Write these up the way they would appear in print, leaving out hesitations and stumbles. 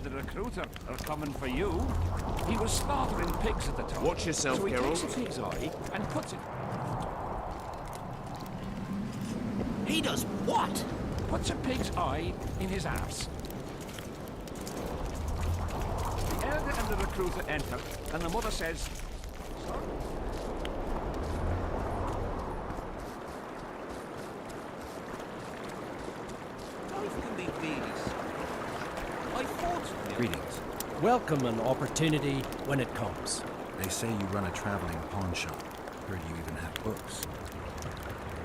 and the recruiter are coming for you. He was slaughtering pigs at the time. Watch yourself, so he Geralt. takes a pig's eye and puts it... He does what? Puts a pig's eye in his arse. The elder and the recruiter enter, and the mother says... Greetings. Welcome an opportunity when it comes. They say you run a traveling pawn shop. Heard you even have books.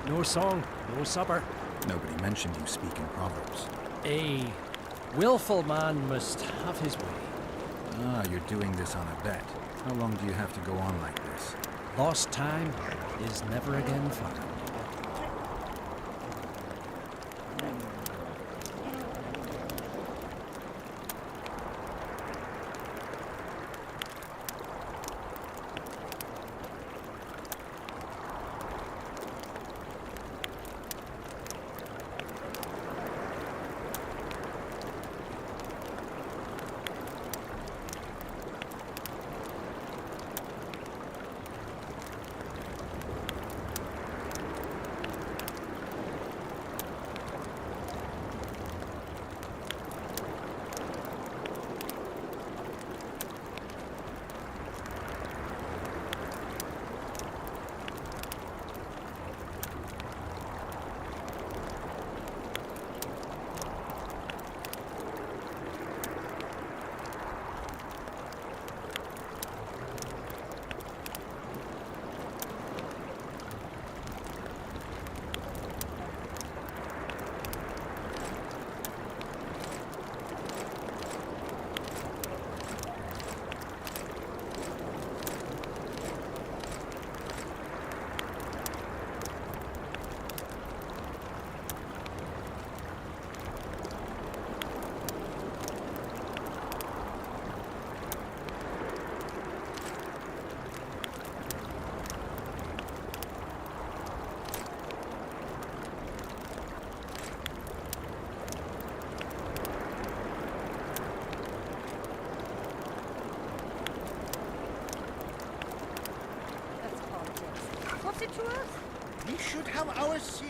No song, no supper. Nobody mentioned you speak in proverbs. A willful man must have his way. Ah, you're doing this on a bet. How long do you have to go on like this? Lost time is never again found. What's it to us? We should have our say.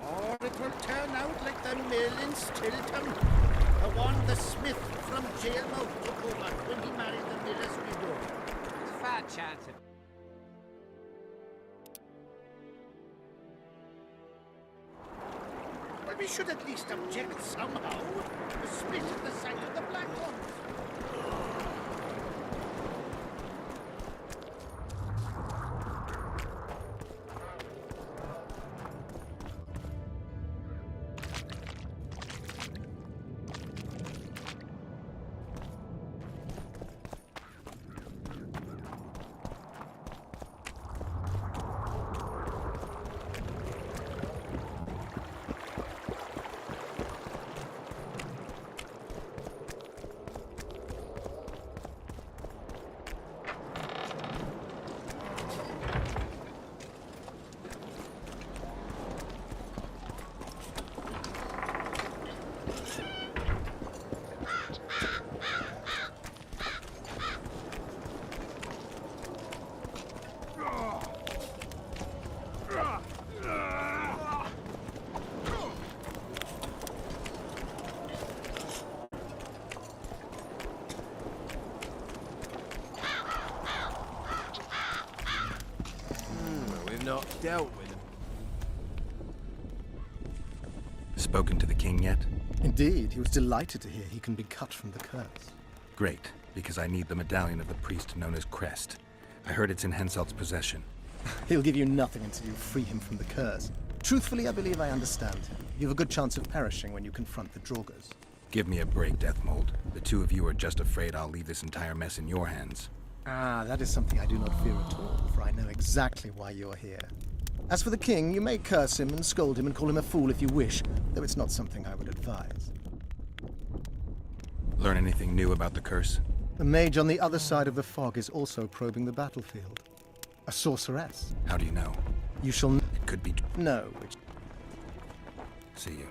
Or it will turn out like the mill in Stilton. The one the smith from Jailmouth took over when he married the miller's widow. It's a fat chance of... Well, we should at least object somehow. The smith at the sight of the black ones. you've not dealt with him. Spoken to the king yet? Indeed, he was delighted to hear he can be cut from the curse. Great, because I need the medallion of the priest known as Crest. I heard it's in Henselt's possession. He'll give you nothing until you free him from the curse. Truthfully, I believe I understand him. You have a good chance of perishing when you confront the Draugrs. Give me a break, Deathmold. The two of you are just afraid I'll leave this entire mess in your hands. Ah, that is something I do not fear at all, for I know exactly why you're here. As for the king, you may curse him and scold him and call him a fool if you wish, though it's not something I would advise. Learn anything new about the curse? The mage on the other side of the fog is also probing the battlefield. A sorceress. How do you know? You shall It could be... know which... See you.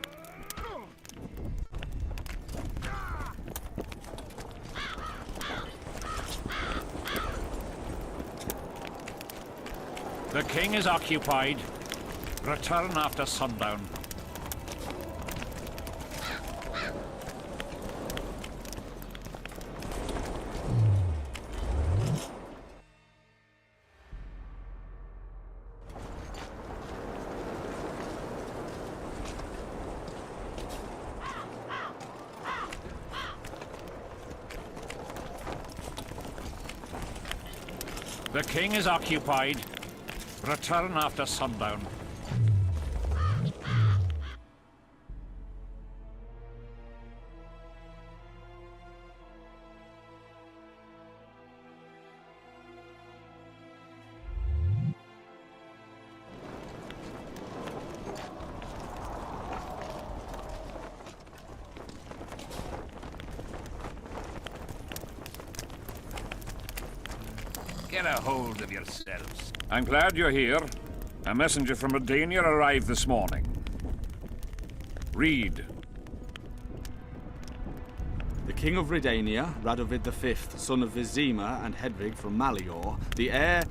The king is occupied. Return after sundown. The king is occupied. Return after sundown. Get a hold of yourselves. I'm glad you're here. A messenger from Redania arrived this morning. Read. The king of Redania, Radovid V, son of Vizima and Hedvig from Malior, the heir...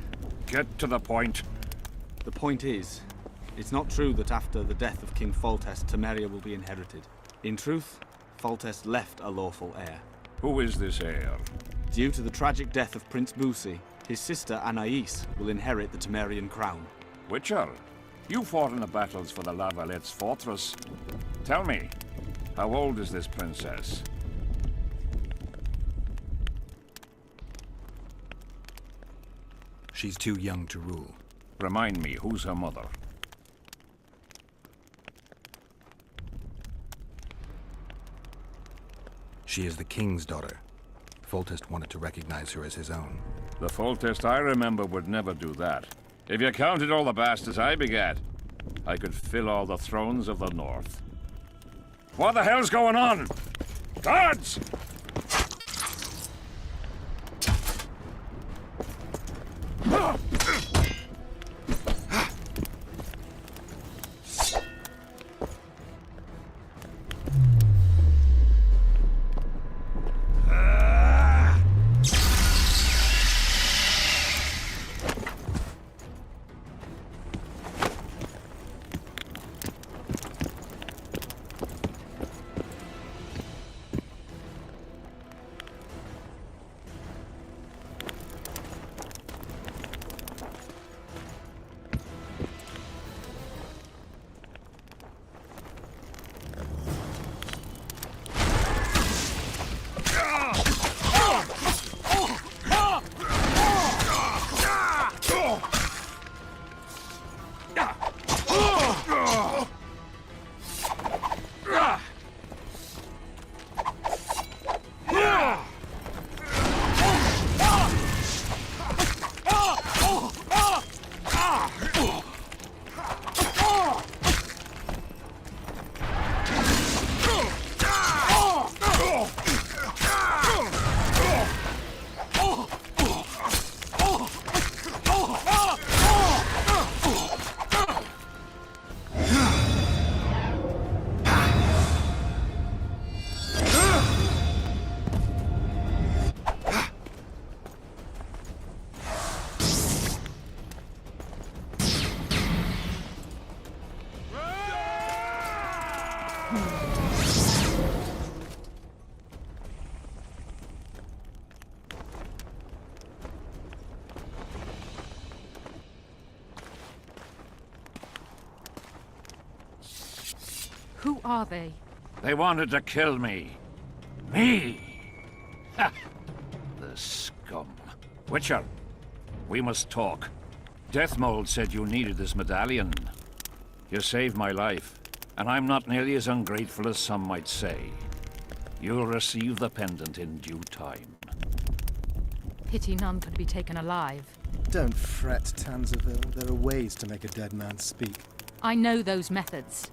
Get to the point. The point is, it's not true that after the death of King Foltest, Temeria will be inherited. In truth, Foltest left a lawful heir. Who is this heir? Due to the tragic death of Prince Busi, his sister Anais will inherit the Temerian crown. Witcher, you fought in the battles for the Lavalette's fortress. Tell me, how old is this princess? She's too young to rule. Remind me, who's her mother? She is the king's daughter. Foltest wanted to recognize her as his own. The Foltest I remember would never do that. If you counted all the bastards I begat, I could fill all the thrones of the north. What the hell's going on? Guards! Who are they? They wanted to kill me. Me! Ha! The scum. Witcher, we must talk. Deathmold said you needed this medallion. You saved my life, and I'm not nearly as ungrateful as some might say. You'll receive the pendant in due time. Pity none could be taken alive. Don't fret, Tanzaville. There are ways to make a dead man speak. I know those methods.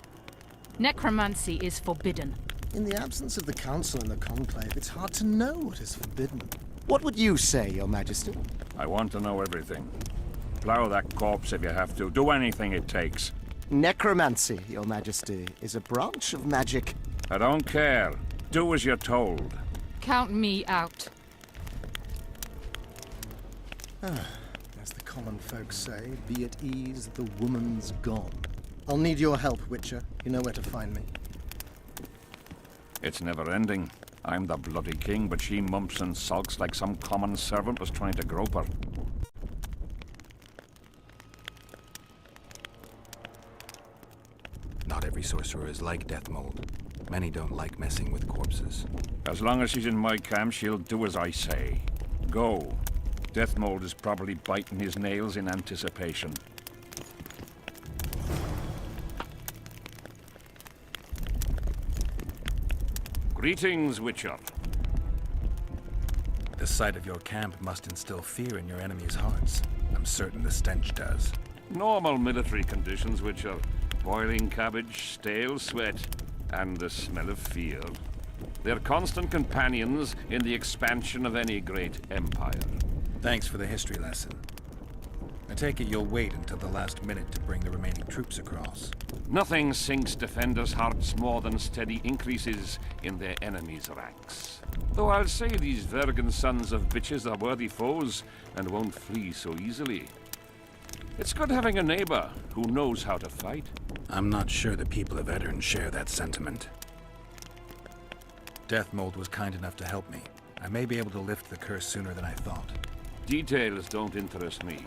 Necromancy is forbidden. In the absence of the Council and the Conclave, it's hard to know what is forbidden. What would you say, Your Majesty? I want to know everything. Plow that corpse if you have to. Do anything it takes. Necromancy, Your Majesty, is a branch of magic. I don't care. Do as you're told. Count me out. As the common folk say, be at ease, the woman's gone. I'll need your help, Witcher. You know where to find me. It's never ending. I'm the bloody king, but she mumps and sulks like some common servant was trying to grope her. Not every sorcerer is like Deathmold. Many don't like messing with corpses. As long as she's in my camp, she'll do as I say. Go. Deathmold is probably biting his nails in anticipation. Greetings, Witcher. The sight of your camp must instill fear in your enemies' hearts. I'm certain the stench does. Normal military conditions, Witcher. Boiling cabbage, stale sweat, and the smell of fear. They're constant companions in the expansion of any great empire. Thanks for the history lesson. I take it you'll wait until the last minute to bring the remaining troops across. Nothing sinks defenders' hearts more than steady increases in their enemies' ranks. Though I'll say these Vergan sons of bitches are worthy foes and won't flee so easily. It's good having a neighbor who knows how to fight. I'm not sure the people of Eddern share that sentiment. Deathmold was kind enough to help me. I may be able to lift the curse sooner than I thought. Details don't interest me.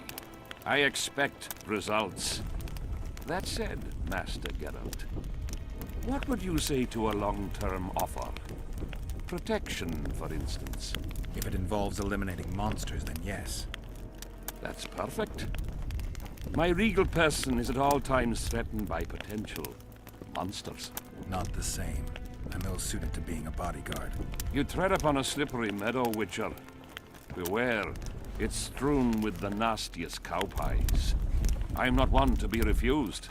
I expect results. That said, Master Geralt, what would you say to a long-term offer? Protection, for instance. If it involves eliminating monsters, then yes. That's perfect. My regal person is at all times threatened by potential monsters. Not the same. I'm ill-suited to being a bodyguard. You tread upon a slippery meadow, Witcher. Beware, it's strewn with the nastiest cow pies. I'm not one to be refused.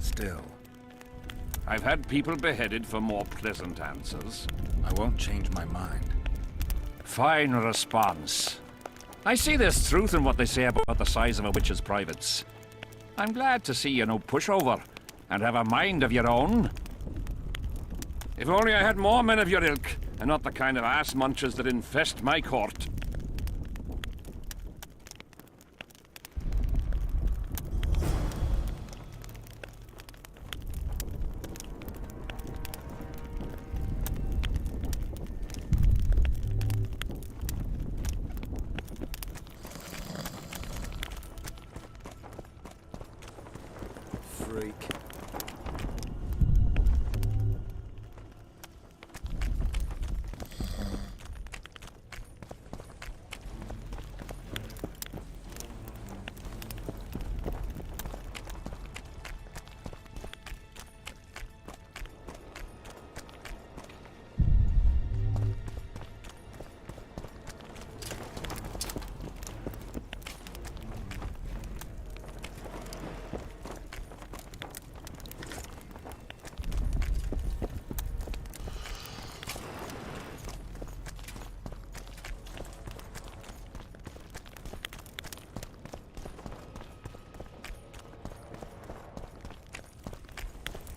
Still, I've had people beheaded for more pleasant answers. I won't change my mind. Fine response. I see there's truth in what they say about the size of a witch's privates. I'm glad to see you're no pushover and have a mind of your own. If only I had more men of your ilk, and not the kind of ass munchers that infest my court. Freak.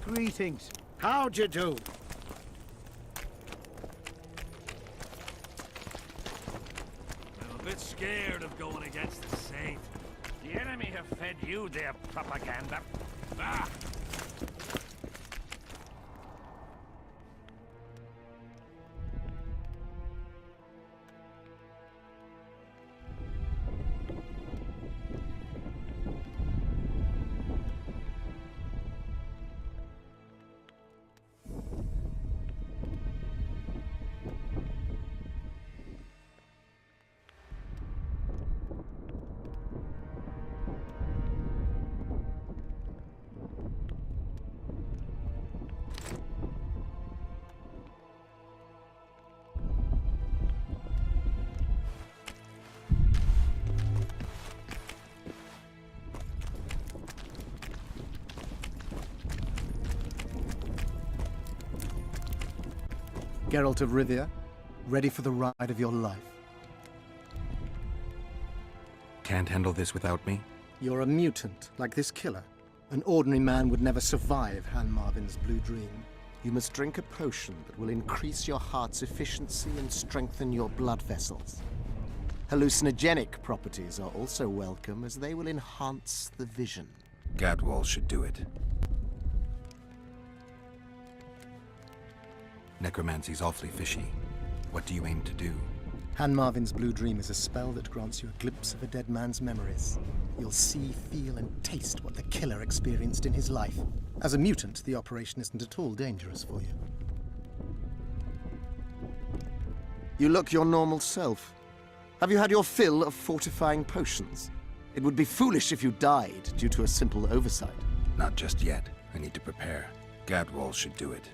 Greetings. How'd you do? I'm a bit scared of going against the Saint. The enemy have fed you their propaganda. Ah! Geralt of Rivia, ready for the ride of your life. Can't handle this without me? You're a mutant, like this killer. An ordinary man would never survive Han Marvin's blue dream. You must drink a potion that will increase your heart's efficiency and strengthen your blood vessels. Hallucinogenic properties are also welcome, as they will enhance the vision. Gadwall should do it. Necromancy's awfully fishy. What do you aim to do? Han Marvin's blue dream is a spell that grants you a glimpse of a dead man's memories. You'll see, feel, and taste what the killer experienced in his life. As a mutant, the operation isn't at all dangerous for you. You look your normal self. Have you had your fill of fortifying potions? It would be foolish if you died due to a simple oversight. Not just yet. I need to prepare. Gadwall should do it.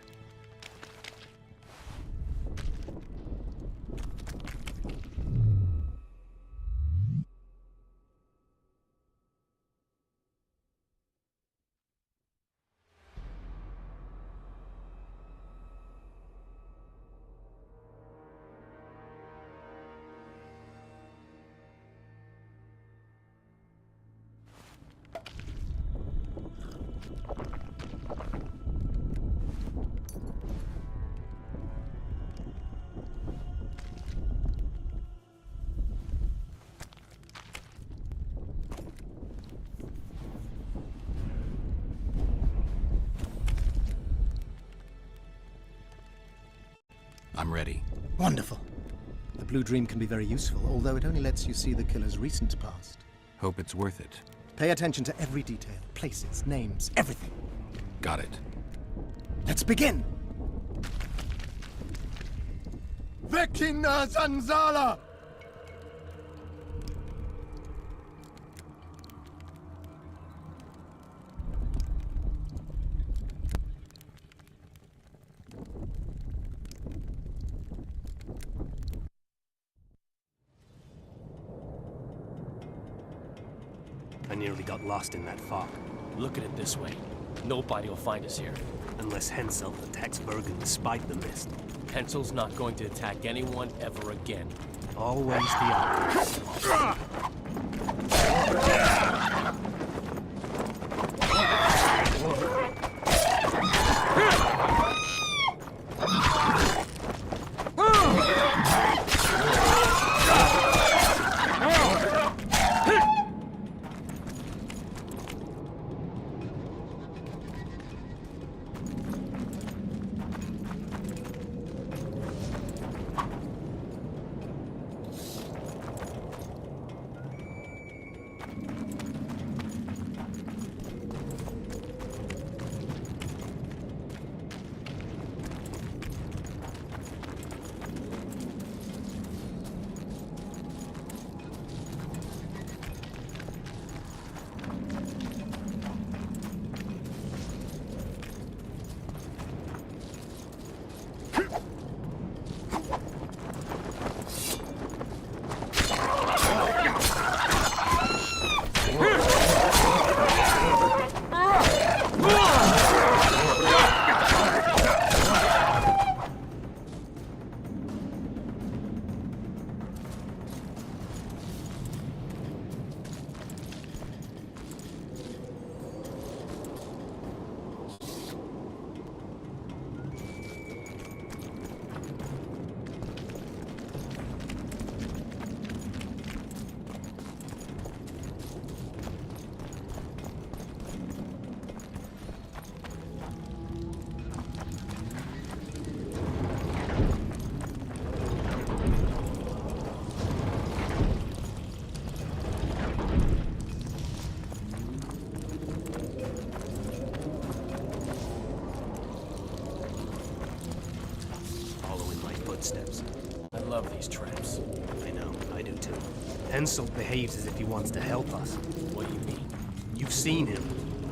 I'm ready. Wonderful. The blue dream can be very useful, although it only lets you see the killer's recent past. Hope it's worth it. Pay attention to every detail, places, names, everything. Got it. Let's begin! Vecina Zanzala! I nearly got lost in that fog. Look at it this way. Nobody will find us here. Unless Hensel attacks Bergen despite the mist. Hensel's not going to attack anyone ever again. Always the opposite. Footsteps. I love these traps. I know, I do too. Hensel behaves as if he wants to help us. What do you mean? You've seen him.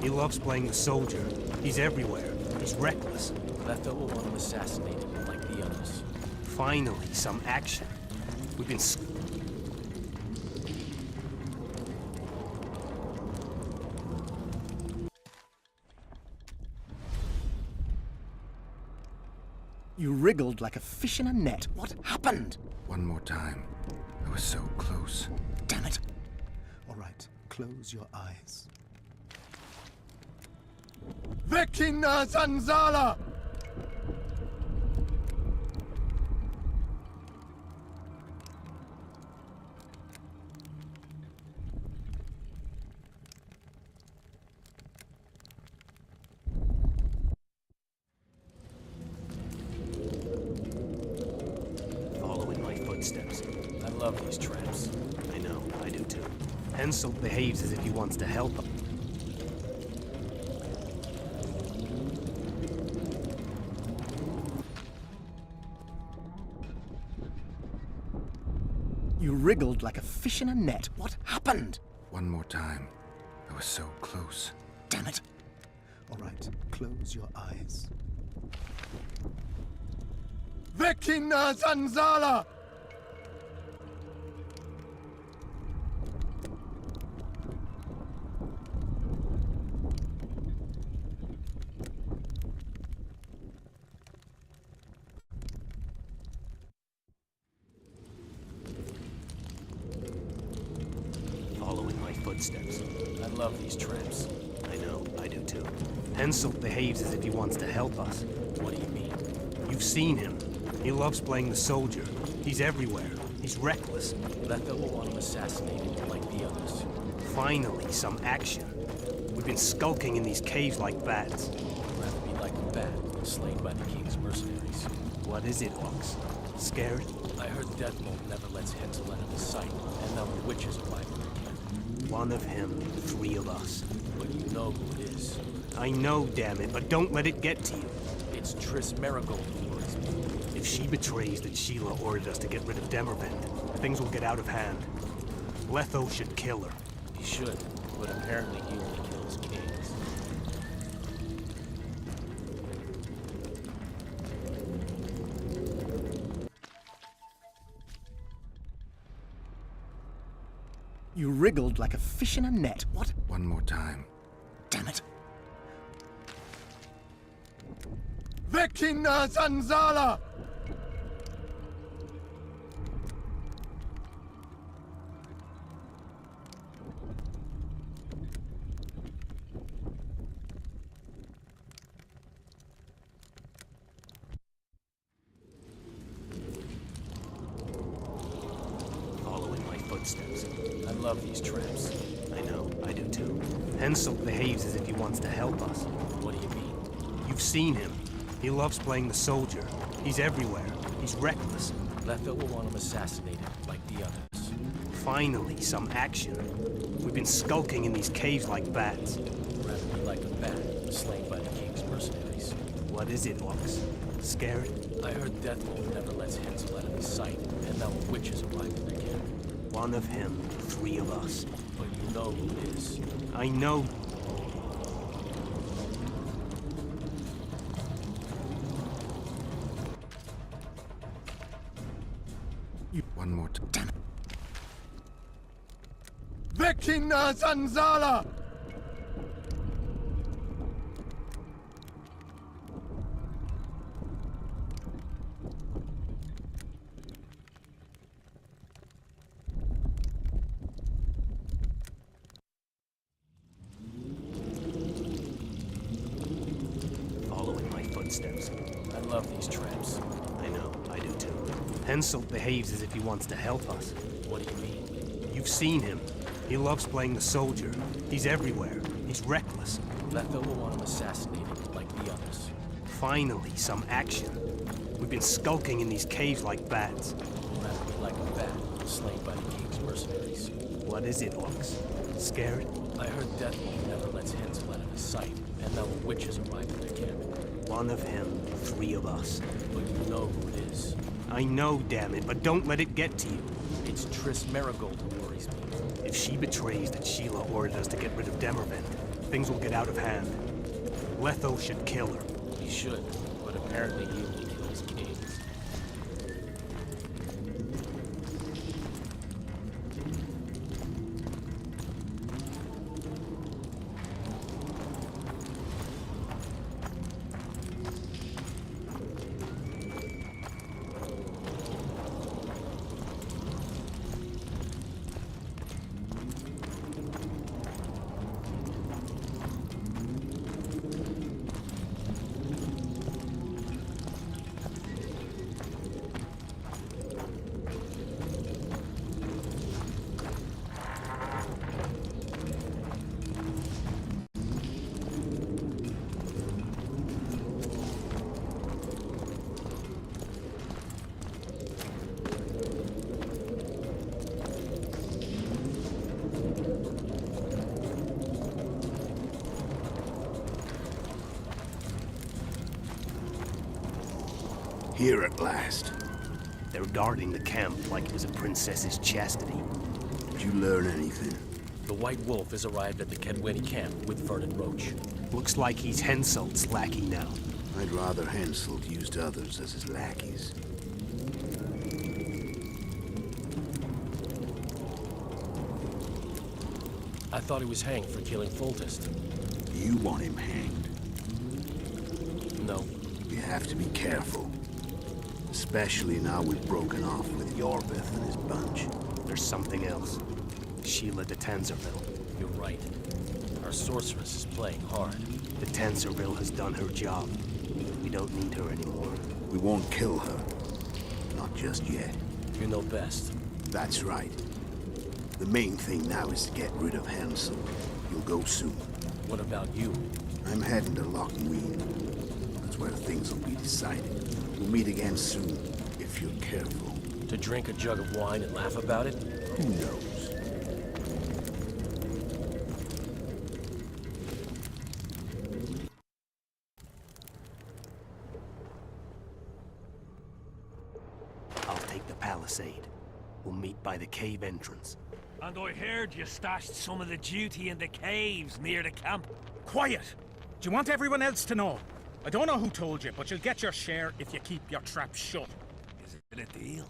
He loves playing the soldier. He's everywhere. He's reckless. Left over one assassinated like the others. Finally, some action. We've been... You wriggled like a fish in a net. What happened? One more time. I was so close. Damn it. All right, close your eyes. Vecina Zanzala! Following my footsteps. I love these traps. I know, I do too. Hansel behaves as if he wants to help him. You wriggled like a fish in a net. What happened? One more time. I was so close. Damn it. All right, close your eyes. Vecina Zanzala! Following my footsteps. I love these traps. I know, I do too. Hansel behaves as if he wants to help us. What do you mean? You've seen him. He loves playing the soldier. He's everywhere. He's reckless. Letha will want him assassinated like the others. Finally, some action. We've been skulking in these caves like bats. I'd rather be like a bat than slain by the king's mercenaries. What is it, Ox? Scared? I heard Deathbolt never lets Hansel out of his sight, and now the witches are lining their camp. One of him, 3 of us. But you know who it is. I know, damn it, but don't let it get to you. It's Triss Marigold who worries me. If she betrays that Sheila ordered us to get rid of Demervend, things will get out of hand. Letho should kill her. He should, but apparently he only kills kings. You wriggled like a fish in a net. What? One more time. Damn it. Vecina Zanzala! Following my footsteps. I love these traps. I know, I do too. Hansel behaves as if he wants to help us. What do you mean? You've seen him. He loves playing the soldier. He's everywhere. He's reckless. Letha will want him assassinated like the others. Finally, some action. We've been skulking in these caves like bats. I'd rather be like a bat, slain by the king's mercenaries. What is it, Ox? Scared? I heard Deathbolt never lets Hansel out of his sight, and now the witches are lining their camp. One of him, 3 of us. But you know who it is. I know. One more time. Damn it. Vecina Zanzala! Following my footsteps. I love these traps. I know, I do too. Hansel behaves as if he wants to help us. What do you mean? You've seen him. He loves playing the soldier. He's everywhere. He's reckless. Letha will want him assassinated like the others. Finally, some action. We've been skulking in these caves like bats. I'd rather be like a bat, slain by the king's mercenaries. What is it, Ox? Scared? I heard Deathbolt never lets Hansel out of his sight, and now the witches are lining their camp. One of him, 3 of us. But you know who it is. I know, damn it, but don't let it get to you. It's Triss Marigold who worries me. If she betrays that Sheila ordered us to get rid of Demervend, things will get out of hand. Letho should kill her. He should, but apparently he only kills kings. here at last. They're guarding the camp like it was a princess's chastity. Did you learn anything? The White Wolf has arrived at the Kedweni camp with Vernon Roach. Looks like he's Henselt's lackey now. I'd rather Henselt used others as his lackeys. I thought he was hanged for killing Foltest. You want him hanged? No. You have to be careful. Especially now we've broken off with Yorbeth and his bunch. There's something else. Sheila de Tanzerville. You're right. Our sorceress is playing hard. The Tanzerville has done her job. We don't need her anymore. We won't kill her. Not just yet. You know best. That's right. The main thing now is to get rid of Hansel. You'll go soon. What about you? I'm heading to Lochween. That's where things will be decided. We'll meet again soon, if you're careful. To drink a jug of wine and laugh about it? Who knows? I'll take the palisade. We'll meet by the cave entrance. And I heard you stashed some of the duty in the caves near the camp. Quiet! Do you want everyone else to know? I don't know who told you, but you'll get your share if you keep your trap shut. Is it a deal?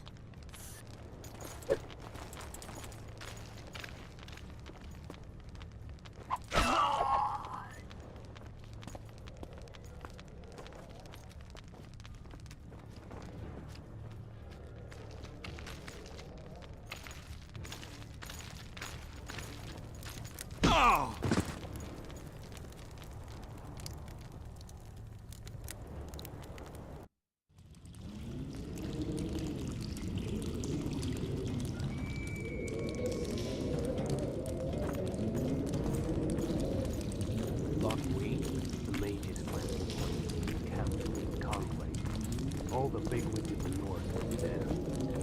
All the bigwigs in the north are there.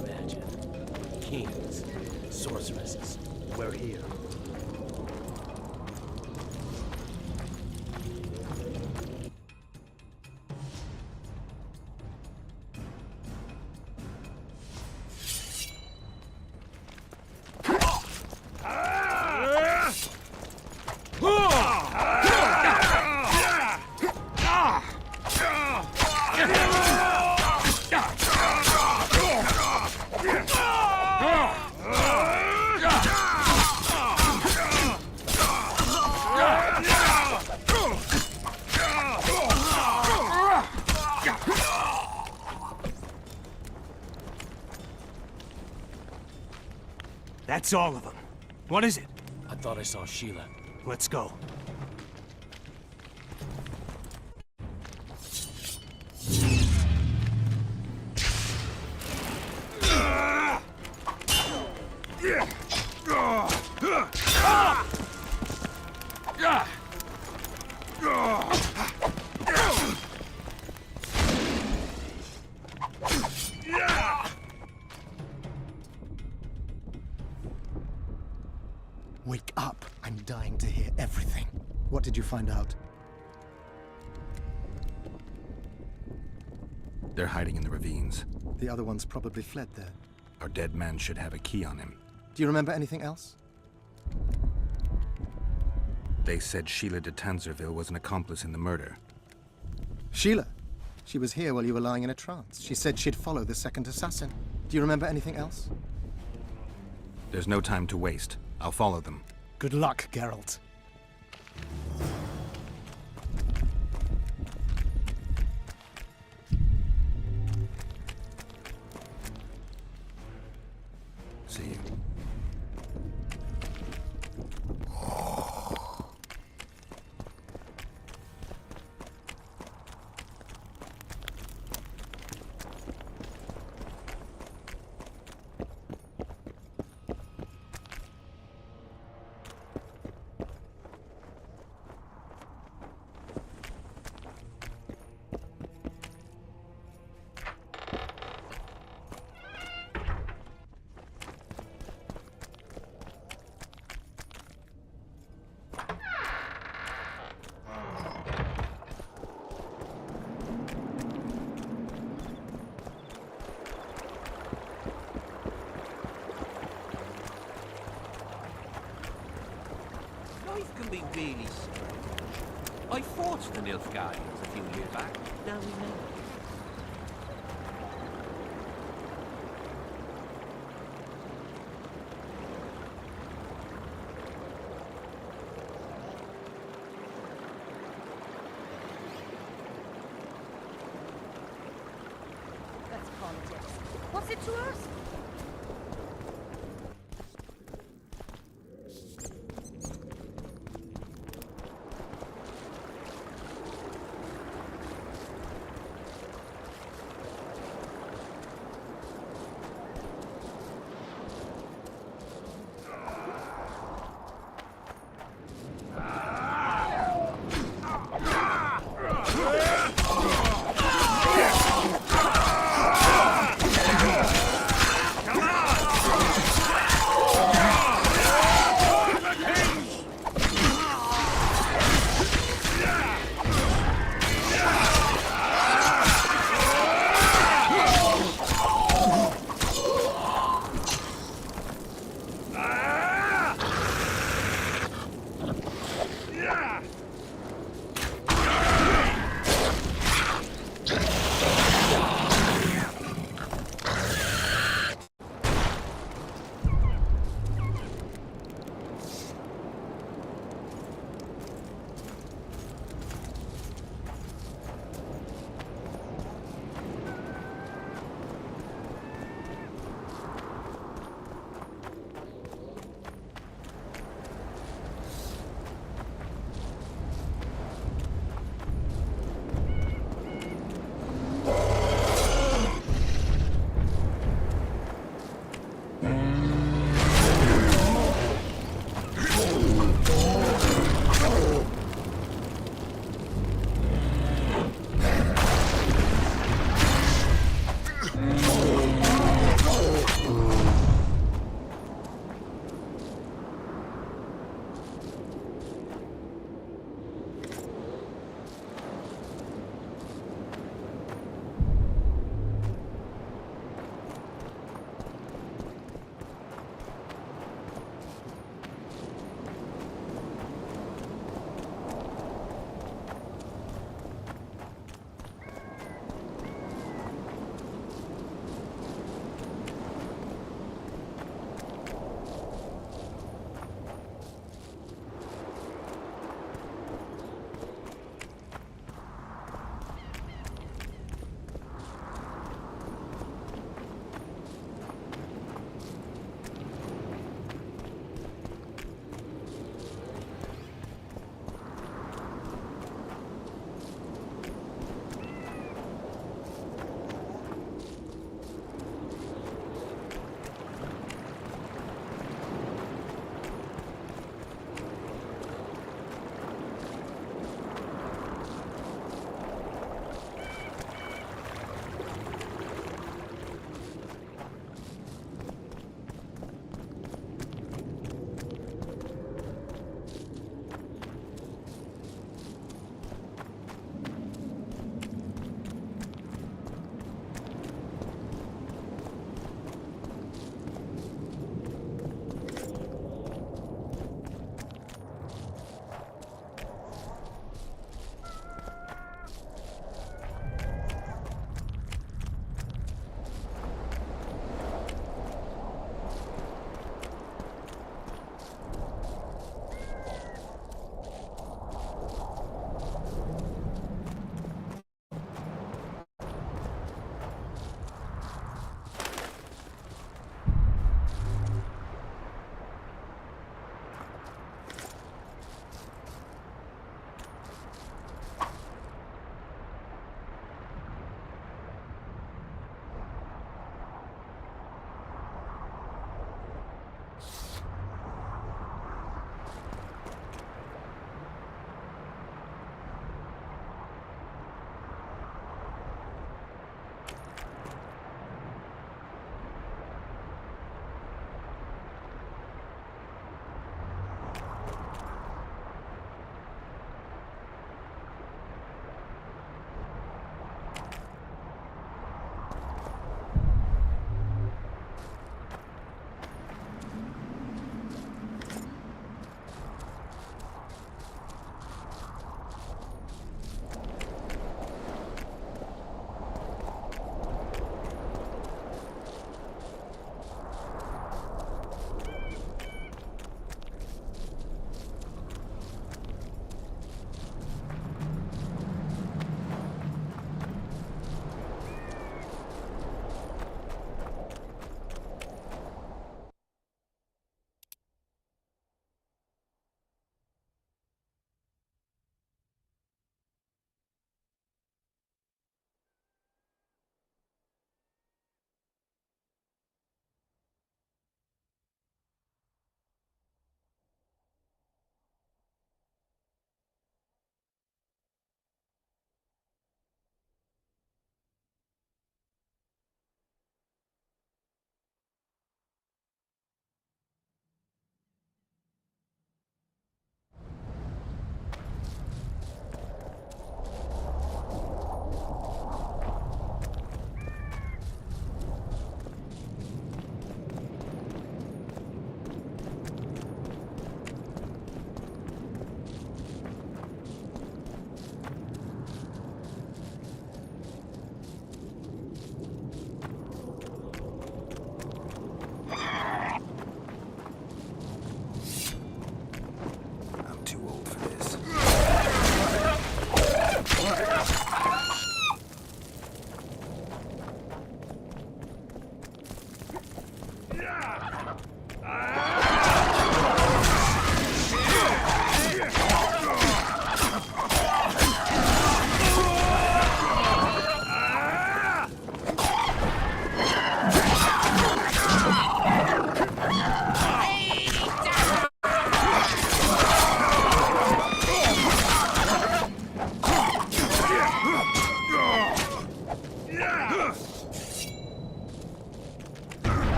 Imagine. Kings, sorceresses. We're here. That's all of them. What is it? I thought I saw Sheila. Let's go. Wake up. I'm dying to hear everything. What did you find out? They're hiding in the ravines. The other ones probably fled there. Our dead man should have a key on him. Do you remember anything else? They said Sheila de Tanzerville was an accomplice in the murder. Sheila? She was here while you were lying in a trance. She said she'd follow the second assassin. Do you remember anything else? There's no time to waste. I'll follow them. Good luck, Geralt. See you. really strange. I fought the Nilfgaardians a few years back. Now remember. That's politics. What's it to us?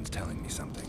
intuition's telling me something.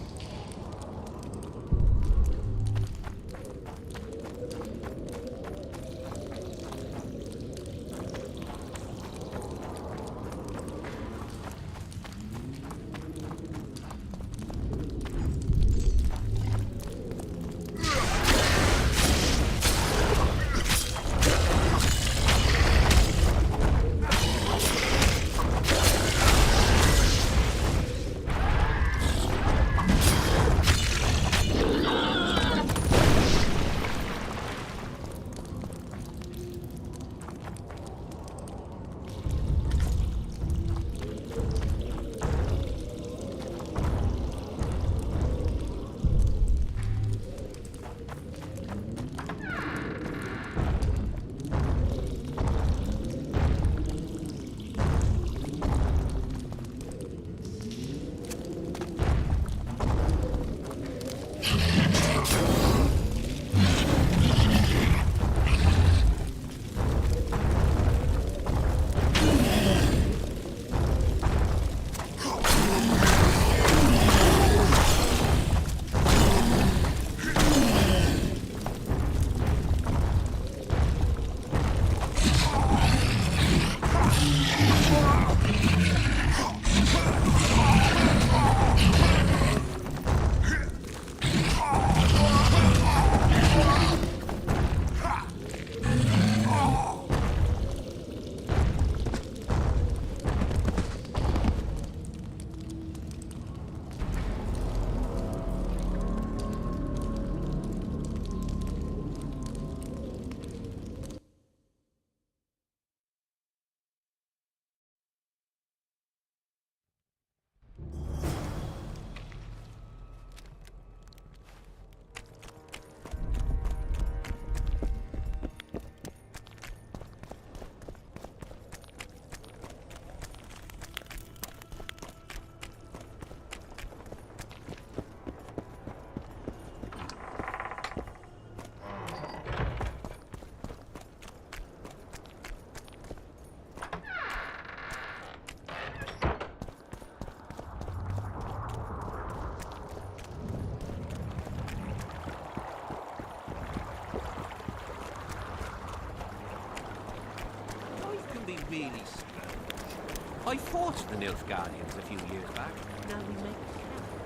Really strange. I fought the Nilfgaardians a few years back. Now we make it count.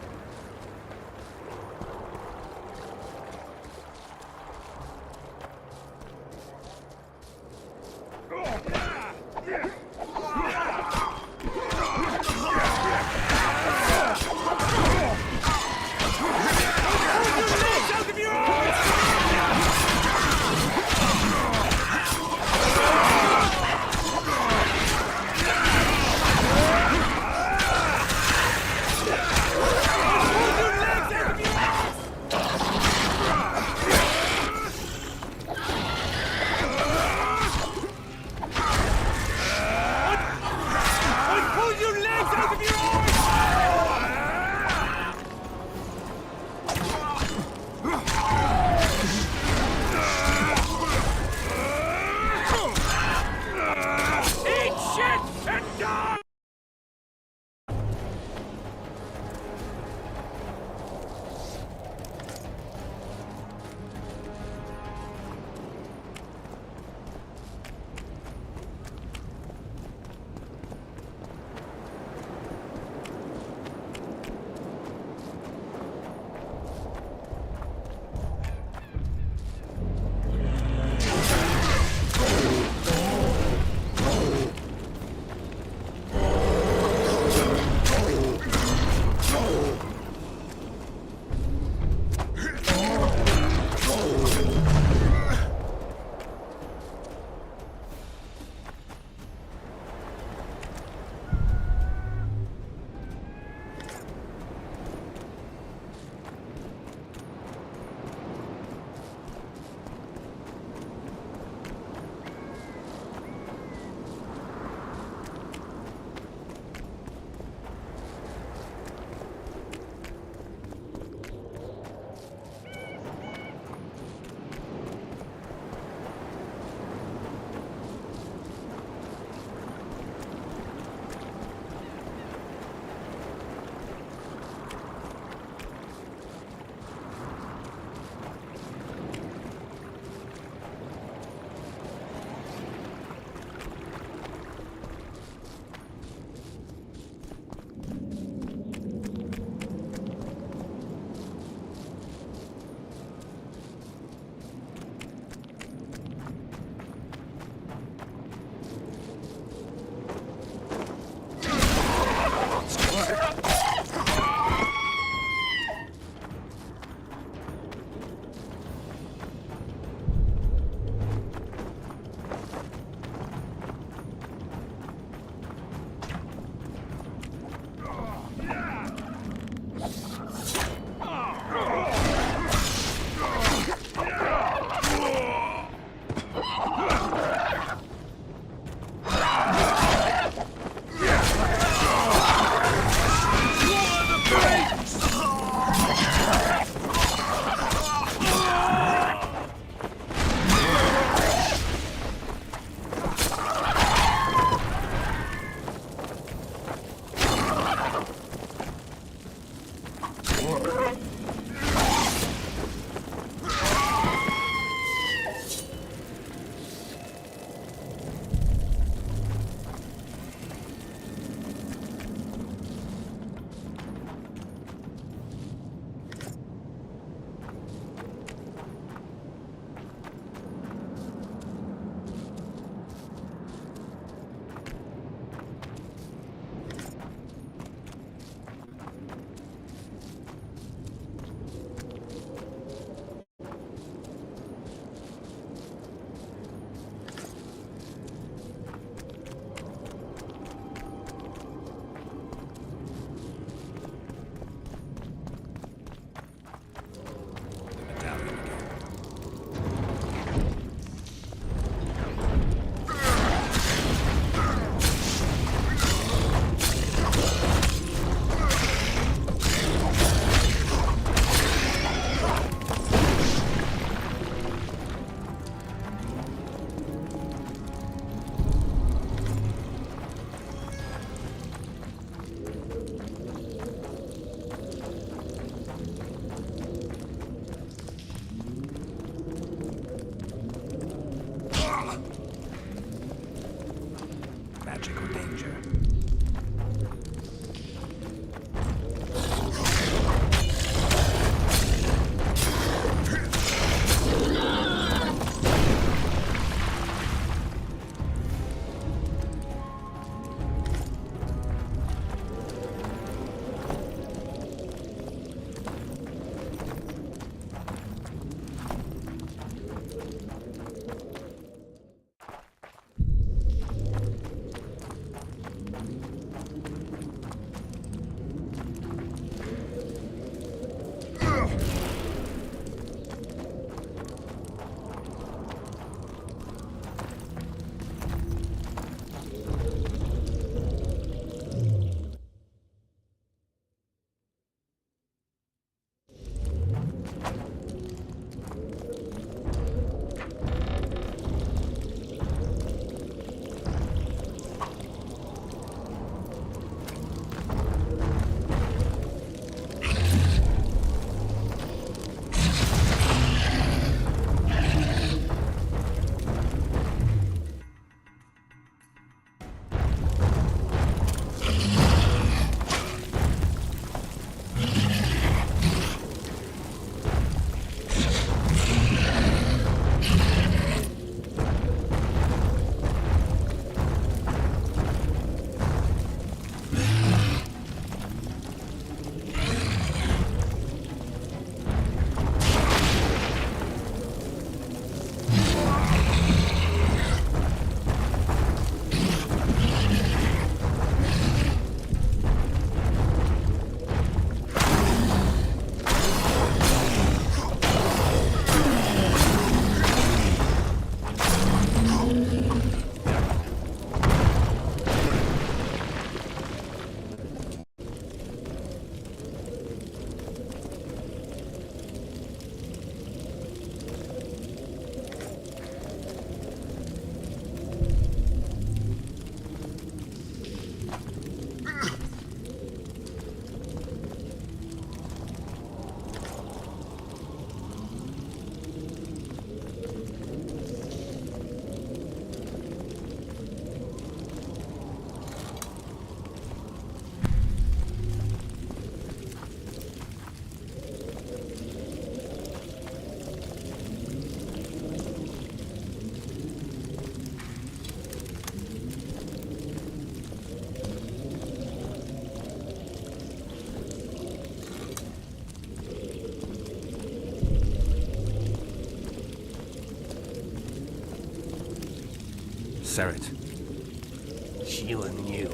Serret. Sheila knew.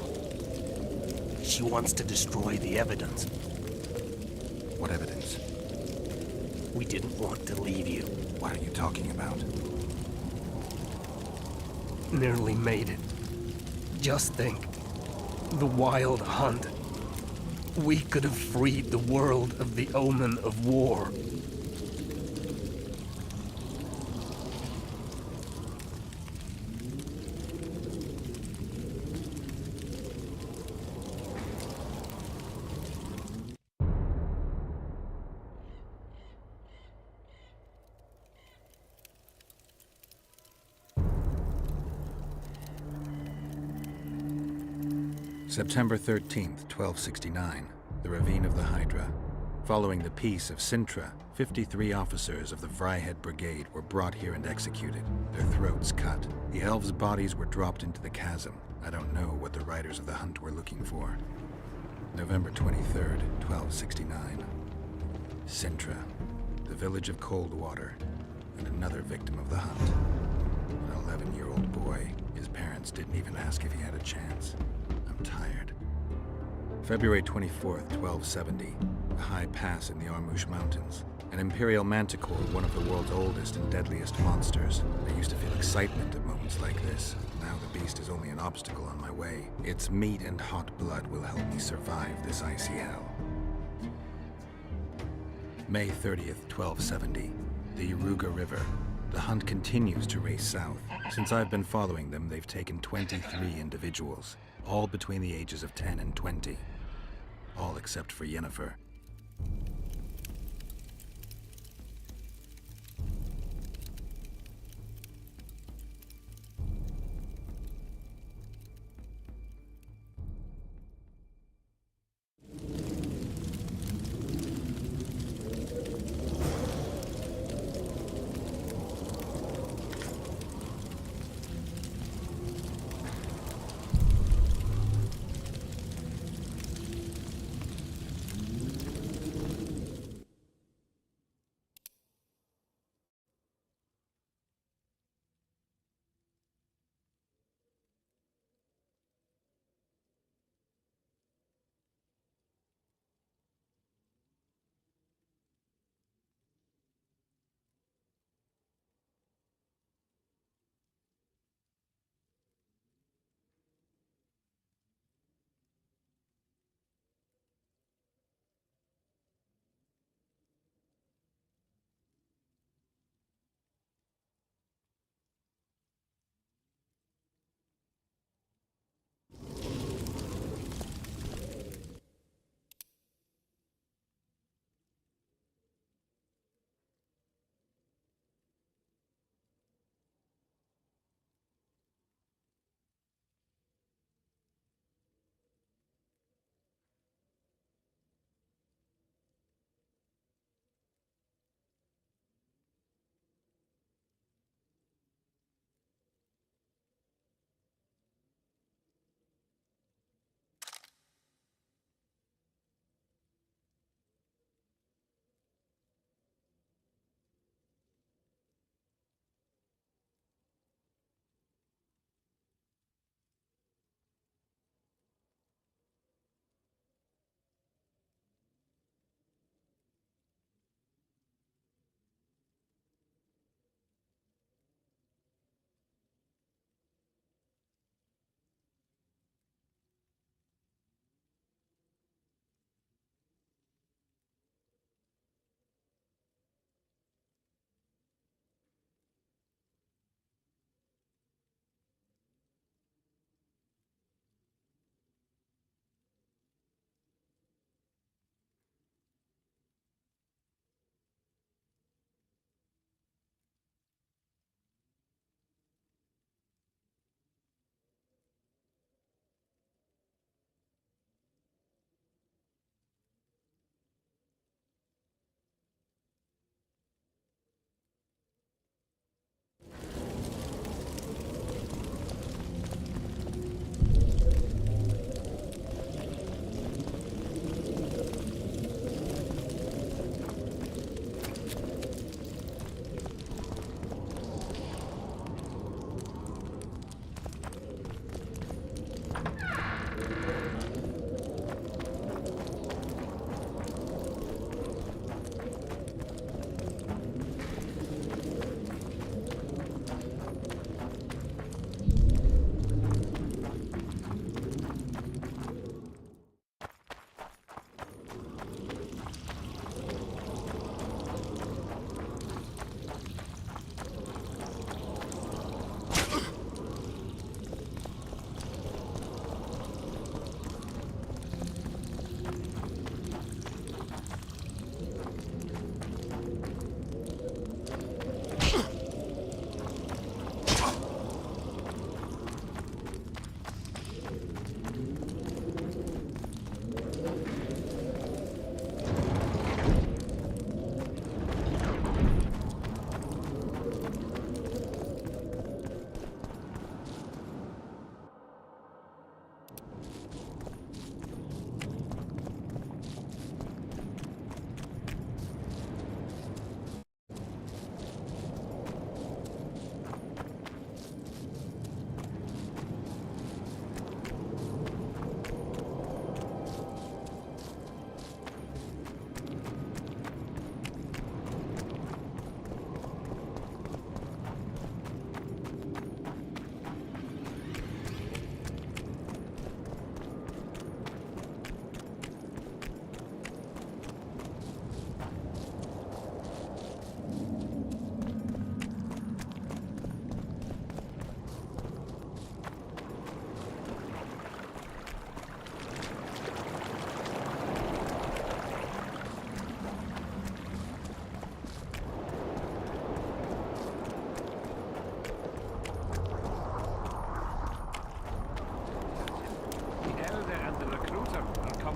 She wants to destroy the evidence. What evidence? We didn't want to leave you. What are you talking about? Nearly made it. Just think. The Wild Hunt. We could have freed the world of the omen of war. September 13th, 1269, the Ravine of the Hydra. Following the Peace of Sintra, 53 officers of the Freihead Brigade were brought here and executed, their throats cut. The elves' bodies were dropped into the chasm. I don't know what the riders of the hunt were looking for. November 23rd, 1269. Sintra, the village of Coldwater, and another victim of the hunt. An 11-year-old boy. His parents didn't even ask if he had a chance. I'm tired. February 24th, 1270. A high pass in the Armouche Mountains. An imperial manticore, one of the world's oldest and deadliest monsters. I used to feel excitement at moments like this. Now the beast is only an obstacle on my way. Its meat and hot blood will help me survive this icy hell. May 30th, 1270. The Iruga River. The hunt continues to race south. Since I've been following them, they've taken 23 individuals, all between the ages of 10 and 20. All except for Yennefer.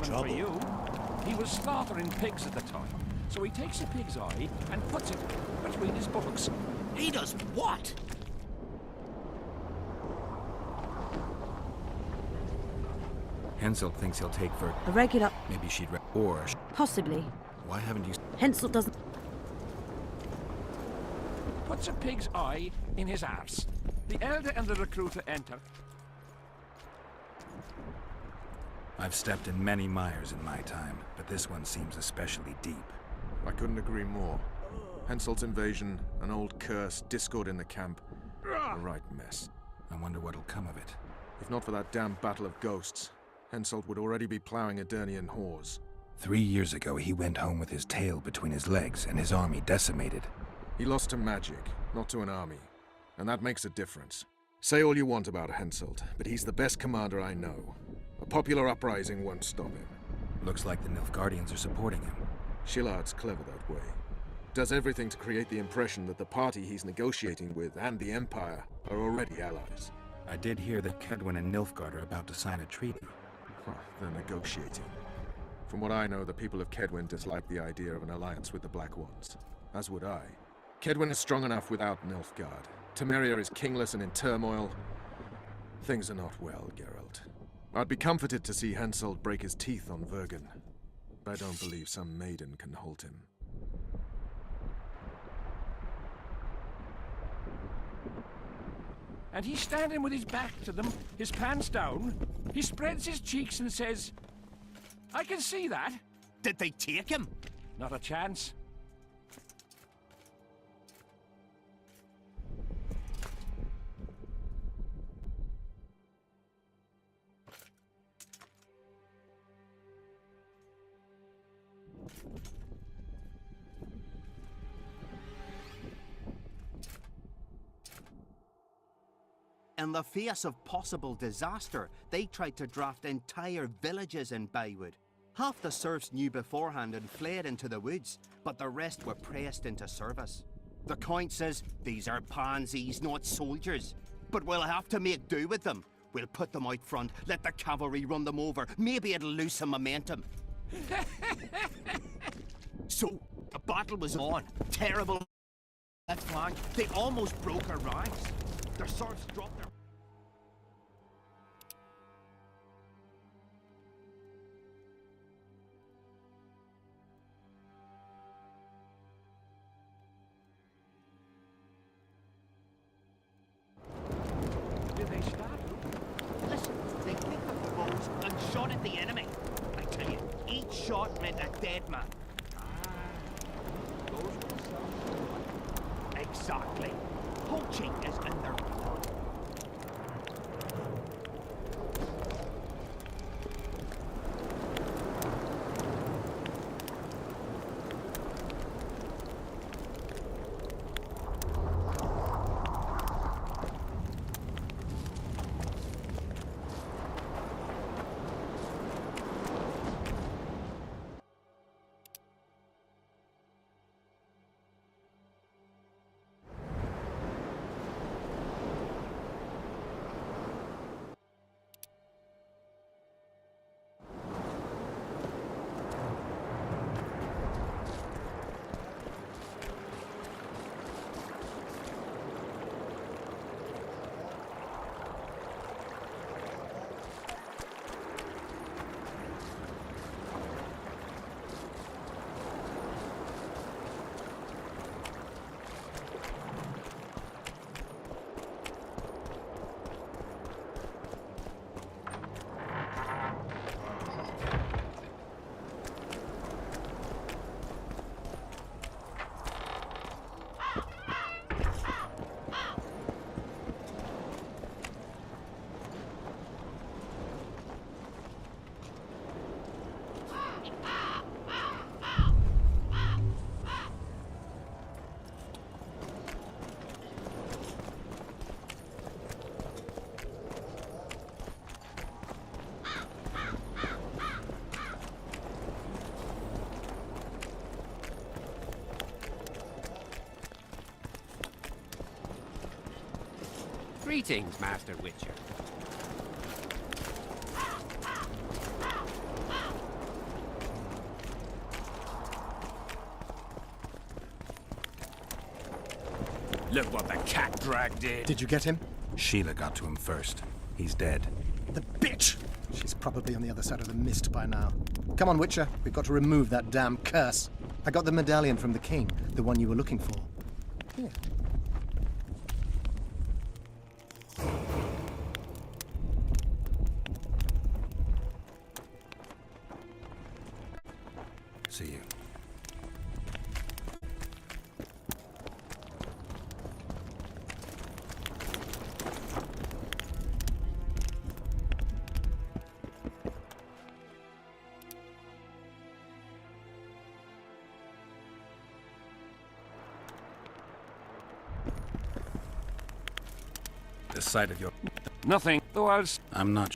coming for you. He was slaughtering pigs at the time, so he takes a pig's eye and puts it between his buttocks. He does what? Henselt thinks he'll take Ver... A regular... Maybe she'd... Or... Possibly. Why haven't you... Henselt doesn't... Puts a pig's eye in his arse. The elder and the recruiter enter. I've stepped in many mires in my time, but this one seems especially deep. I couldn't agree more. Henselt's invasion, an old curse, discord in the camp. A right mess. I wonder what'll come of it. If not for that damn battle of ghosts, Henselt would already be plowing Edirnian whores. 3 years ago, he went home with his tail between his legs and his army decimated. He lost to magic, not to an army. And that makes a difference. Say all you want about Henselt, but he's the best commander I know. A popular uprising won't stop him. Looks like the Nilfgaardians are supporting him. Shillard's clever that way. Does everything to create the impression that the party he's negotiating with and the Empire are already allies. I did hear that Kedwin and Nilfgaard are about to sign a treaty. Huh, they're negotiating. From what I know, the people of Kedwin dislike the idea of an alliance with the Black Ones. As would I. Kedwin is strong enough without Nilfgaard. Temeria is kingless and in turmoil. Things are not well, Geralt. I'd be comforted to see Henselt break his teeth on Vergen. But I don't believe some maiden can halt him. And he's standing with his back to them, his pants down. He spreads his cheeks and says, I can see that. Did they take him? Not a chance. In the face of possible disaster, they tried to draft entire villages in Baywood. Half the serfs knew beforehand and fled into the woods, but the rest were pressed into service. The Count says, these are pansies, not soldiers. But we'll have to make do with them. We'll put them out front, let the cavalry run them over. Maybe it'll lose some momentum. So, the battle was on. Terrible left flank. They almost broke our ranks. Their serfs dropped their... Did they start? Listen, they picked up the bows and shot at the enemy. I tell you, each shot meant a dead man. Those were the sounds. Exactly. Poaching is in their blood. Greetings, Master Witcher. Look what the cat dragged in. Did you get him? Sheila got to him first. He's dead. The bitch! She's probably on the other side of the mist by now. Come on, Witcher. We've got to remove that damn curse. I got the medallion from the king, the one you were looking for. Here. See you. The sight of your... Nothing, though I'm not...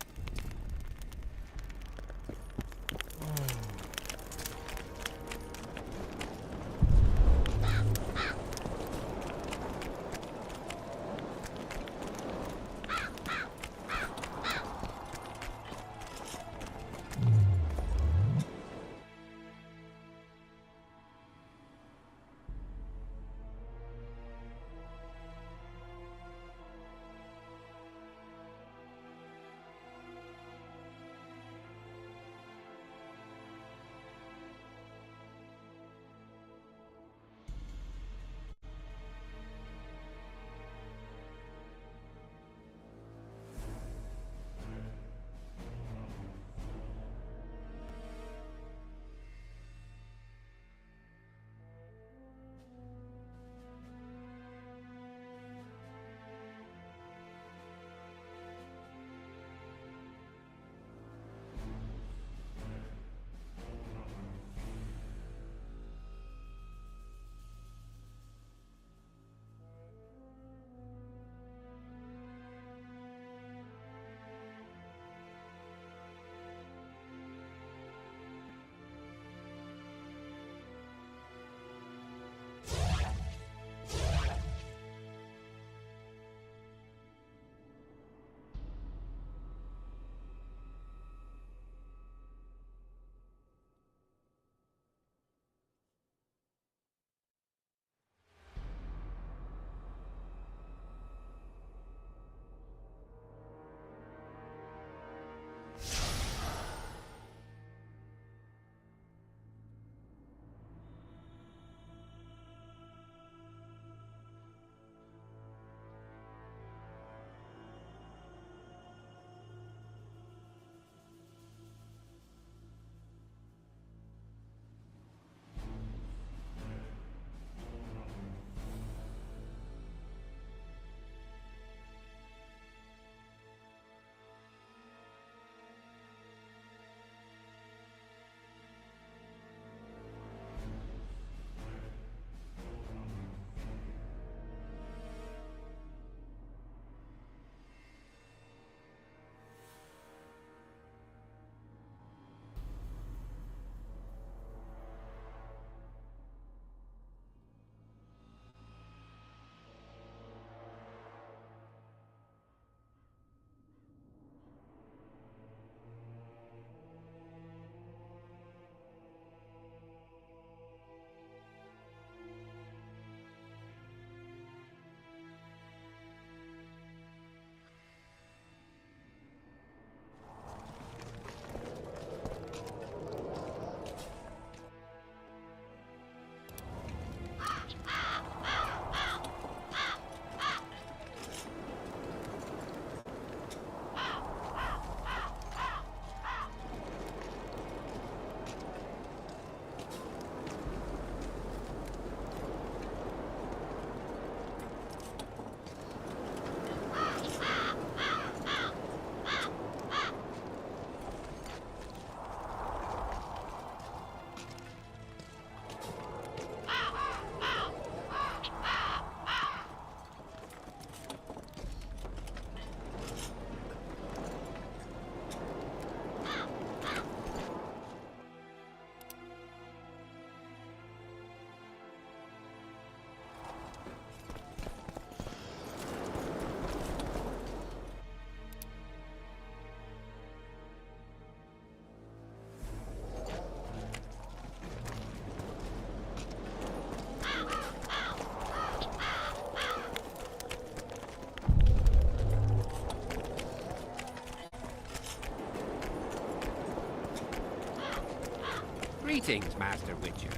Greetings, Master Witcher.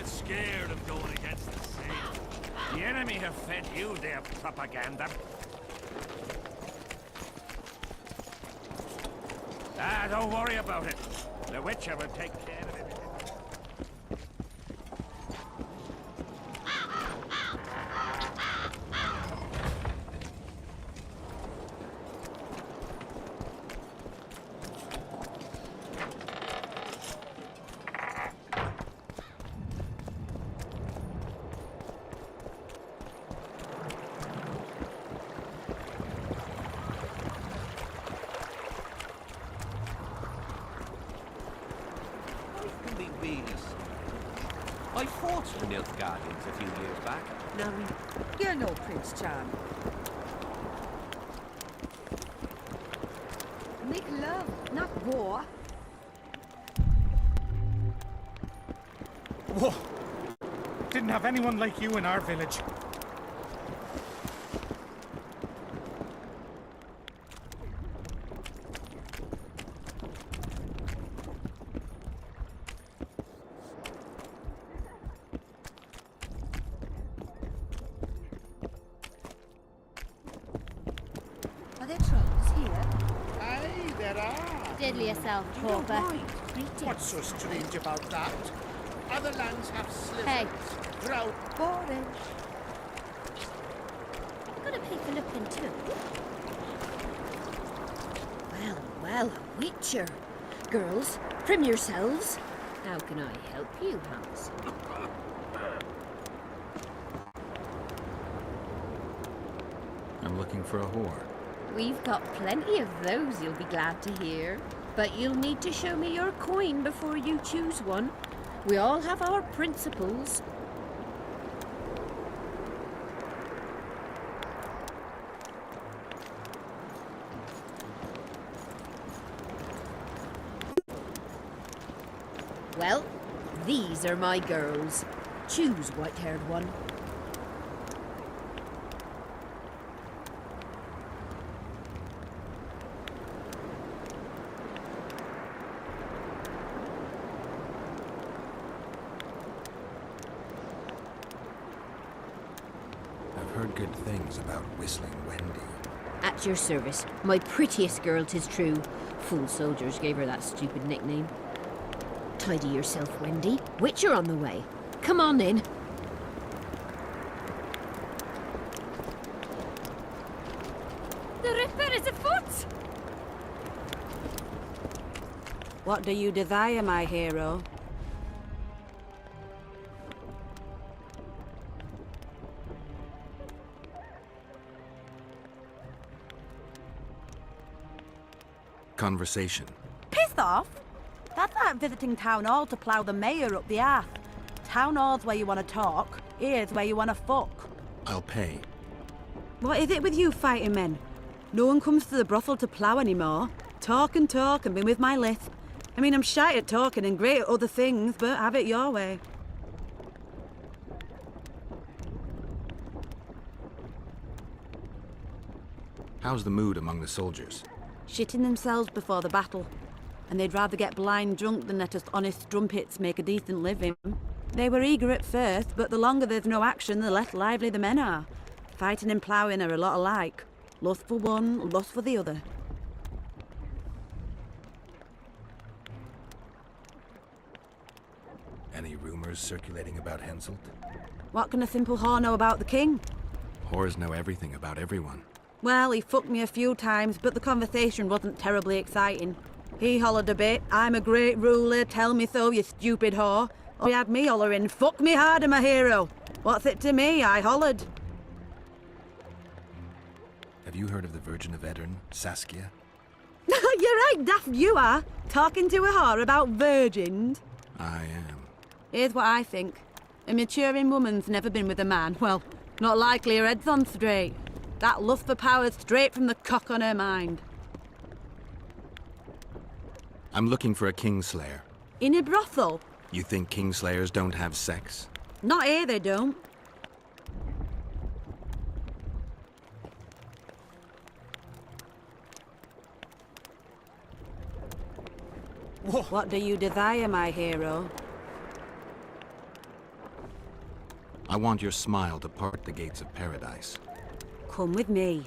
Scared of going against the Saint. The enemy have fed you their propaganda. Don't worry about it. The Witcher will take care of it. I fought the Nilfgaardians a few years back. Now we... You're no Prince Charming. Make love, not war. Whoa! Didn't have anyone like you in our village. Diddle yourself, pauper. What's so strange about that? Other lands have slivers. Hey. Drought. Boring. I've got a paper looking too. Well, well, a Witcher. Girls, prim yourselves. How can I help you, Hans? I'm looking for a whore. We've got plenty of those, you'll be glad to hear. But you'll need to show me your coin before you choose one. We all have our principles. Well, these are my girls. Choose, white-haired one. Heard good things about Whistling Wendy. At your service. My prettiest girl, 'tis true. Fool soldiers gave her that stupid nickname. Tidy yourself, Wendy. Witcher on the way. Come on in. The Ripper is afoot! What do you desire, my hero? Conversation. Piss off! That's like visiting Town Hall to plough the mayor up the arse. Town Hall's where you want to talk, here's where you want to fuck. I'll pay. What is it with you fighting men? No one comes to the brothel to plough anymore. Talk and be with my lisp. I mean, I'm shy at talking and great at other things, but have it your way. How's the mood among the soldiers? Shitting themselves before the battle. And they'd rather get blind drunk than let us honest drumpets make a decent living. They were eager at first, but the longer there's no action, the less lively the men are. Fighting and ploughing are a lot alike. Lust for one, lust for the other. Any rumors circulating about Henselt? What can a simple whore know about the king? Whores know everything about everyone. Well, he fucked me a few times, but the conversation wasn't terribly exciting. He hollered a bit, "I'm a great ruler, tell me so, you stupid whore." Or he had me hollering, "Fuck me harder, my hero." What's it to me? I hollered. Have you heard of the Virgin of Edirne, Saskia? You're right, daft you are. Talking to a whore about virgins. I am. Here's what I think. A maturing woman's never been with a man. Well, not likely her head's on straight. That lust for power's straight from the cock on her mind. I'm looking for a Kingslayer. In a brothel? You think Kingslayers don't have sex? Not here, they don't. What do you desire, my hero? I want your smile to part the gates of paradise. Come with me.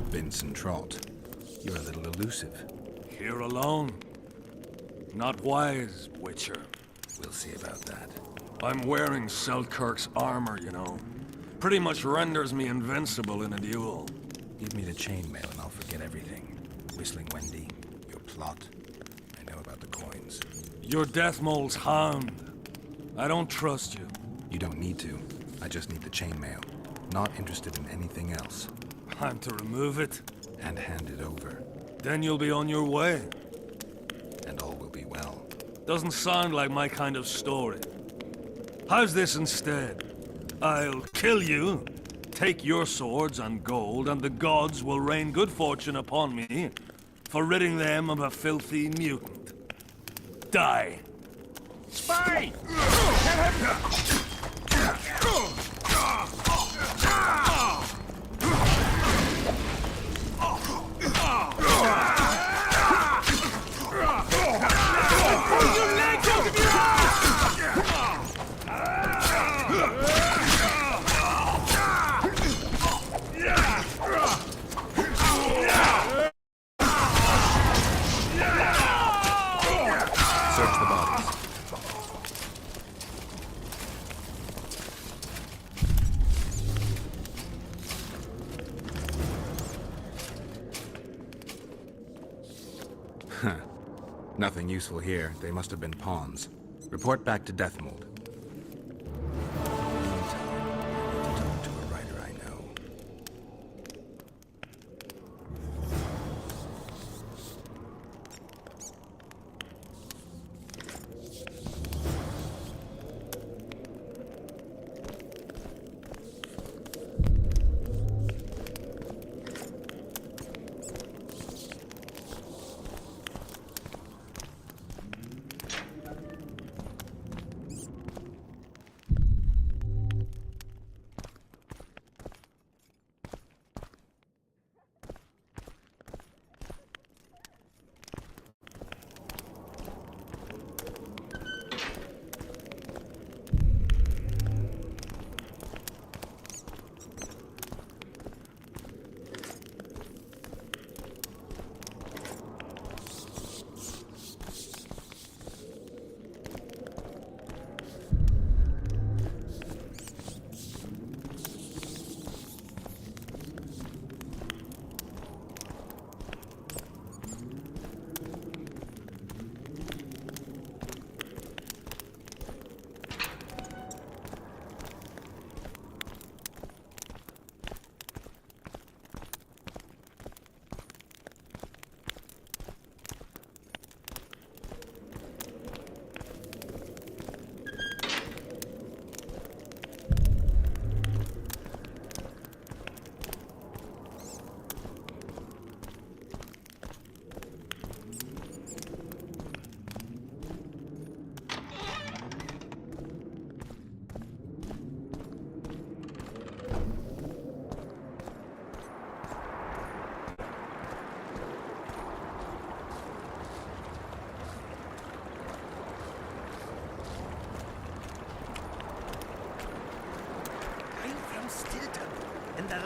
Vincent Trott, you're a little elusive. Here alone. Not wise, Witcher. We'll see about that. I'm wearing Selkirk's armor, you know. Pretty much renders me invincible in a duel. Give me the chainmail and I'll forget everything. Whistling Wendy, your plot. I know about the coins. You're Deathmole's hound. I don't trust you. You don't need to. I just need the chainmail. Not interested in anything else. I'm to remove it? And hand it over. Then you'll be on your way. And all will be well. Doesn't sound like my kind of story. How's this instead? I'll kill you, take your swords and gold, and the gods will rain good fortune upon me for ridding them of a filthy mutant. Die. Spy! Search the bodies. Nothing useful here. They must have been pawns. Report back to Deathmold. Talk to a writer I know.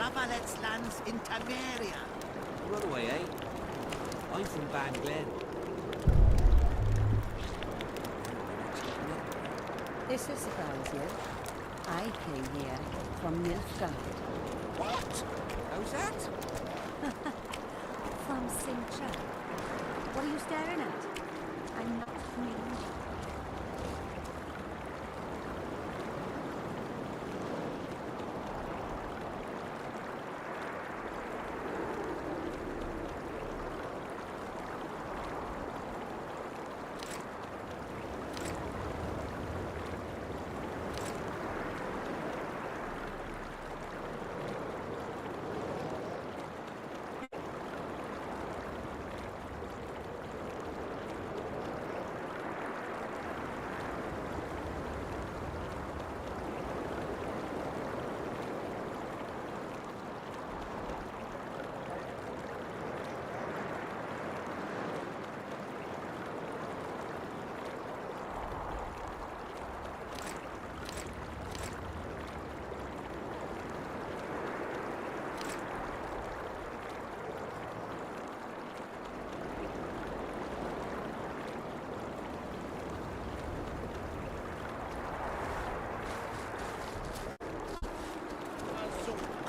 Ravalet's lands in Temeria. Run away, eh? I'm from Van Glen. This is surprise you. I came here from Nilfgaard. What? How's that? From Sintra. What are you staring at? I'm not green.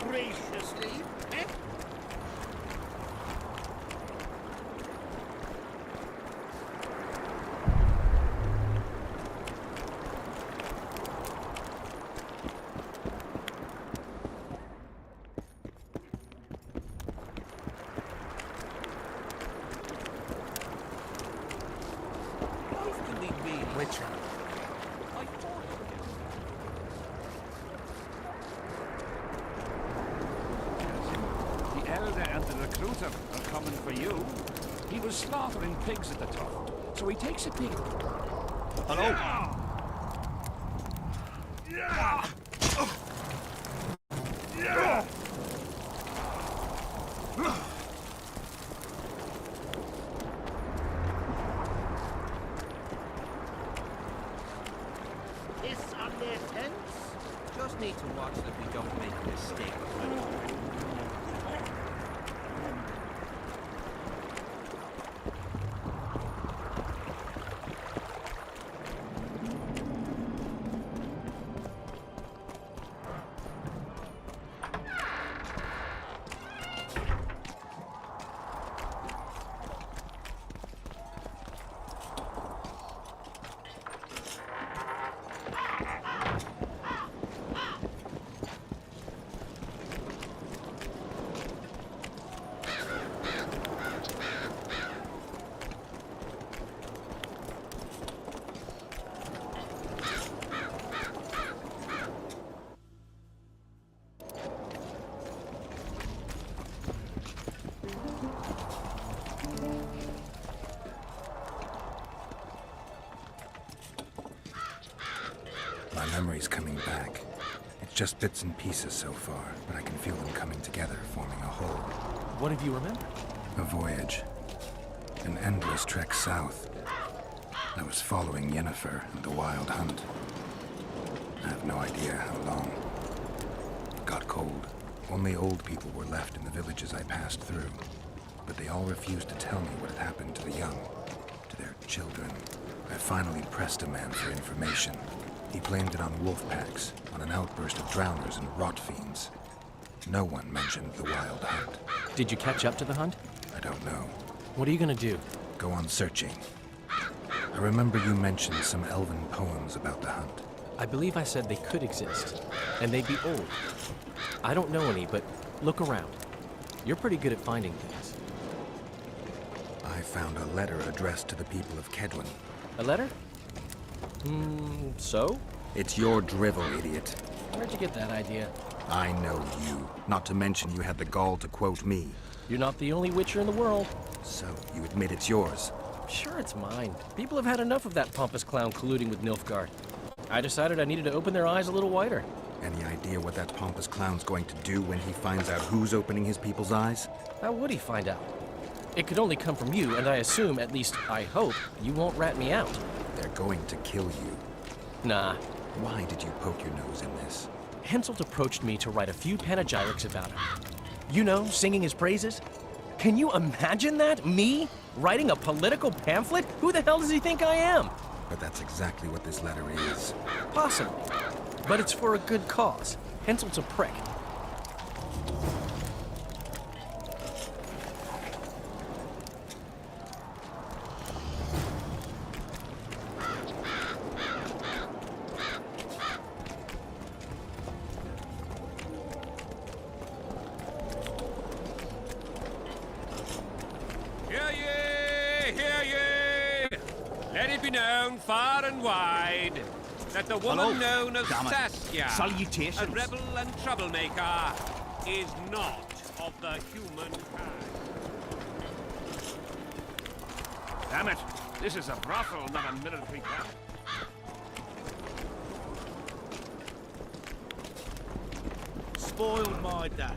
Graciously, eh? Life can be really Witcher. I thought The elder and the recruiter are coming for you. He was slaughtering pigs at the top, so he takes a pig. Hello? Piss on their tents? just need to watch that we don't make a mistake. My memory's coming back. It's just bits and pieces so far, but I can feel them coming together, forming a whole. What have you remembered? A voyage. An endless trek south. I was following Yennefer and the Wild Hunt. I have no idea how long. It got cold. Only old people were left in the villages I passed through. But they all refused to tell me what had happened to the young, to their children. I finally pressed a man for information. He blamed it on wolf packs, on an outburst of drowners and rot fiends. No one mentioned the Wild Hunt. Did you catch up to the hunt? I don't know. What are you gonna do? Go on searching. I remember you mentioned some elven poems about the hunt. I believe I said they could exist, and they'd be old. I don't know any, but look around. You're pretty good at finding things. I found a letter addressed to the people of Kedwen. A letter? So? It's your drivel, idiot. Where'd you get that idea? I know you. Not to mention you had the gall to quote me. You're not the only Witcher in the world. So, you admit it's yours? Sure, it's mine. People have had enough of that pompous clown colluding with Nilfgaard. I decided I needed to open their eyes a little wider. Any idea what that pompous clown's going to do when he finds out who's opening his people's eyes? How would he find out? It could only come from you, and I assume, at least I hope, you won't rat me out. They're going to kill you. Nah. Why did you poke your nose in this? Henselt approached me to write a few panegyrics about him. You know, singing his praises. Can you imagine that? Me? Writing a political pamphlet? Who the hell does he think I am? But that's exactly what this letter is. Possibly. But it's for a good cause. Henselt's a prick. Far and wide that the woman known as Saskia, Salutations. a rebel and troublemaker, is not of the human kind. Damn it! This is a brothel, not a military camp. Spoiled my day.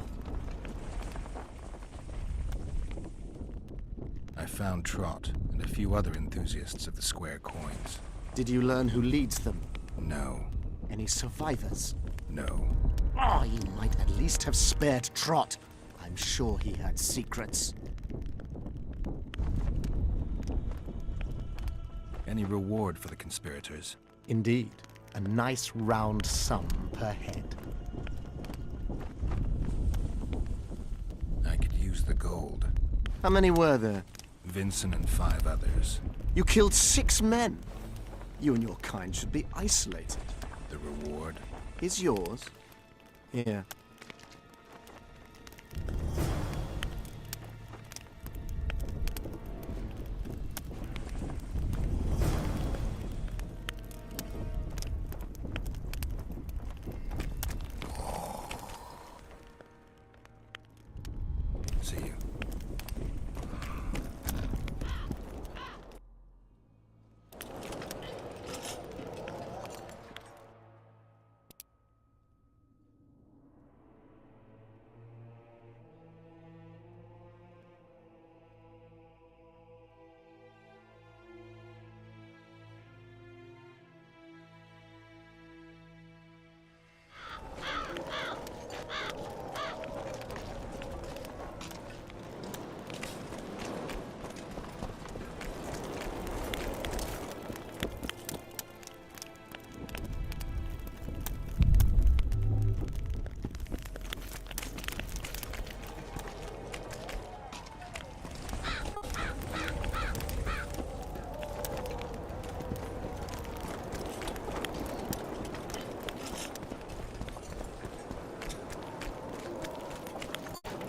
I found Trot and a few other enthusiasts of the square coins. Did you learn who leads them? No. Any survivors? No. Oh, you might at least have spared Trot. I'm sure he had secrets. Any reward for the conspirators? Indeed. A nice round sum per head. I could use the gold. How many were there? Vincent and 5 others. You killed 6 men. You and your kind should be isolated. The reward is yours. Here. See you.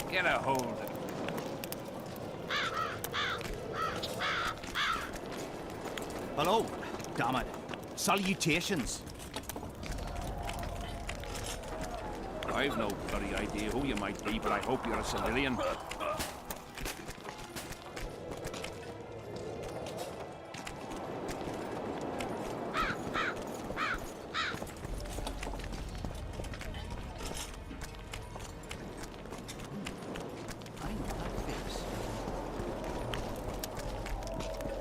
Get a hold of it. Hello, damn it. Salutations. I've no bloody idea who you might be, but I hope you're a civilian.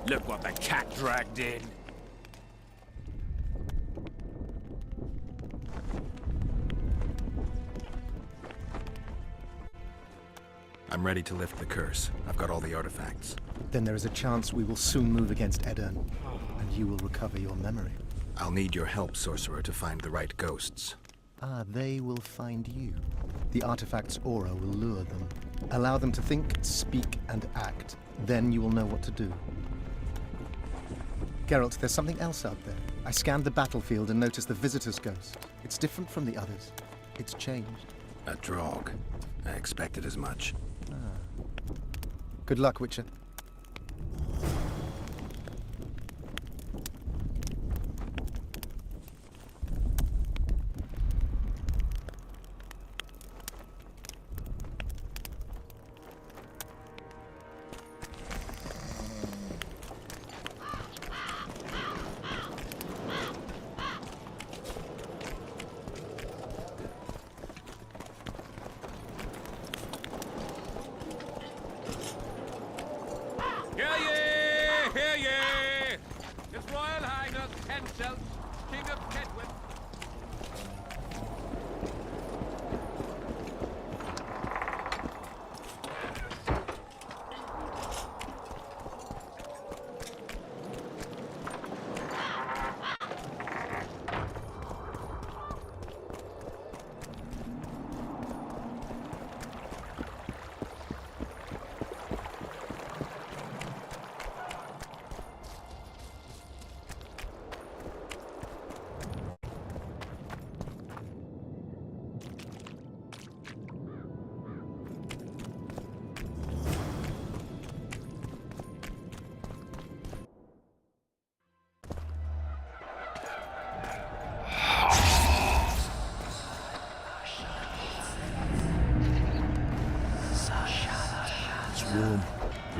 Look what the cat dragged in. I'm ready to lift the curse. I've got all the artifacts. Then there is a chance we will soon move against Edirn, and you will recover your memory. I'll need your help, sorcerer, to find the right ghosts. Ah, they will find you. The artifact's aura will lure them. Allow them to think, speak, and act. Then you will know what to do. Geralt, there's something else out there. I scanned the battlefield and noticed the visitor's ghost. It's different from the others. It's changed. A Draug. I expected as much. Good luck, Witcher.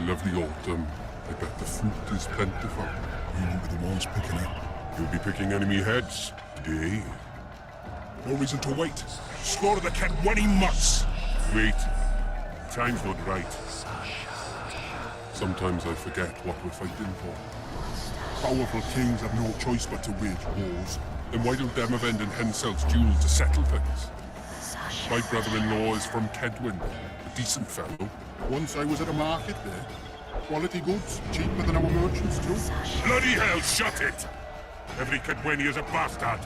lovely autumn. I bet the fruit is plentiful. You won't be the ones picking it. You'll be picking enemy heads, day. No reason to wait. Slaughter the Kedweni mutts! Wait. Time's not right. Sometimes I forget what we're fighting for. Powerful kings have no choice but to wage wars. Then why don't Demavend and Henselt's duels to settle things? My brother-in-law is from Kedwen, a decent fellow. Once I was at a market there. Quality goods, cheaper than our merchants too. Bloody hell, shut it! Every Kedweni is a bastard.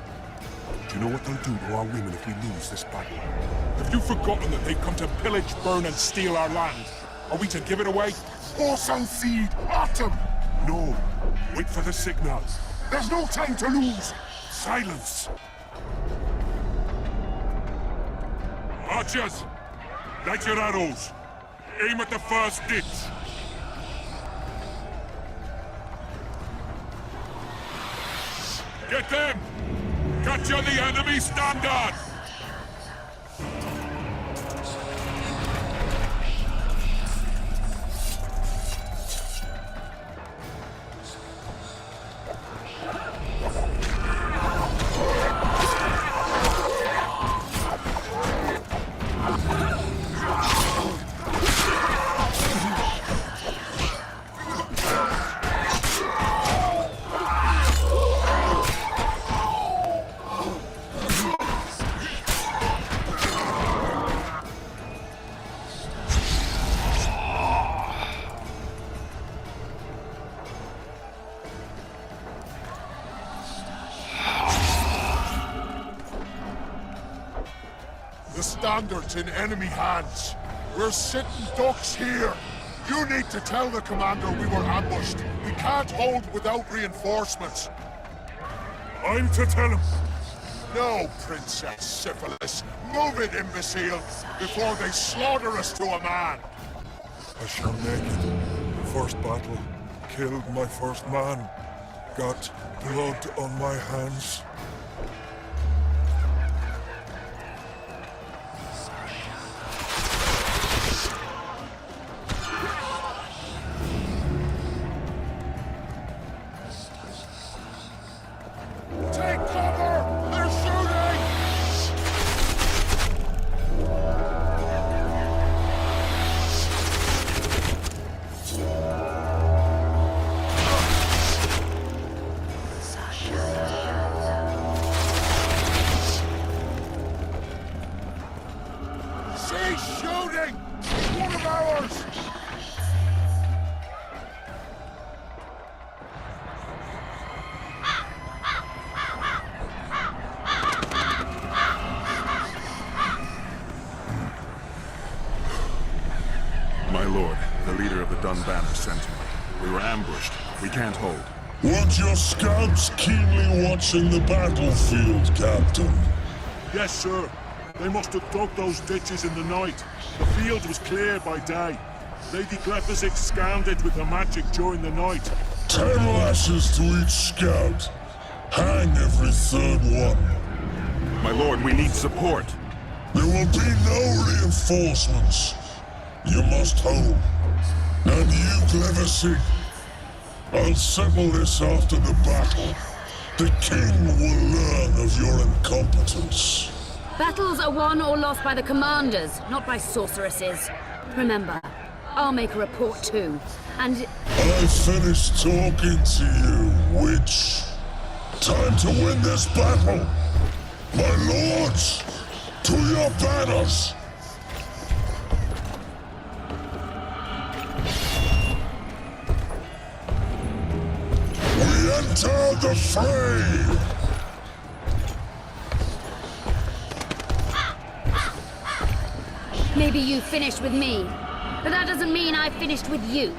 Do you know what they'll do to our women if we lose this battle? Have you forgotten that they've come to pillage, burn and steal our land? Are we to give it away? Horse and seed, autumn! No, wait for the signal. There's no time to lose! Silence! Archers, light your arrows. Aim at the first ditch. Get them! Capture the enemy standard! The standard's in enemy hands. We're sitting ducks here. You need to tell the commander we were ambushed. We can't hold without reinforcements. I'm to tell him. No, Princess Syphilis. Move it, imbecile, before they slaughter us to a man. I shall make it. The first battle. Killed my first man. Got blood on my hands. Weren't your scouts keenly watching the battlefield, Captain? Yes, sir. They must have dug those ditches in the night. The field was clear by day. Lady Glepazic scanned it with her magic during the night. 10 lashes to each scout. Hang every third one. My lord, we need support. There will be no reinforcements. You must hold. And you, Glepazic, I'll settle this after the battle. The king will learn of your incompetence. Battles are won or lost by the commanders, not by sorceresses. Remember, I'll make a report too, and... I finished talking to you, witch. Time to win this battle. My lords, to your banners! Enter the fray! Maybe you finished with me, but that doesn't mean I finished with you.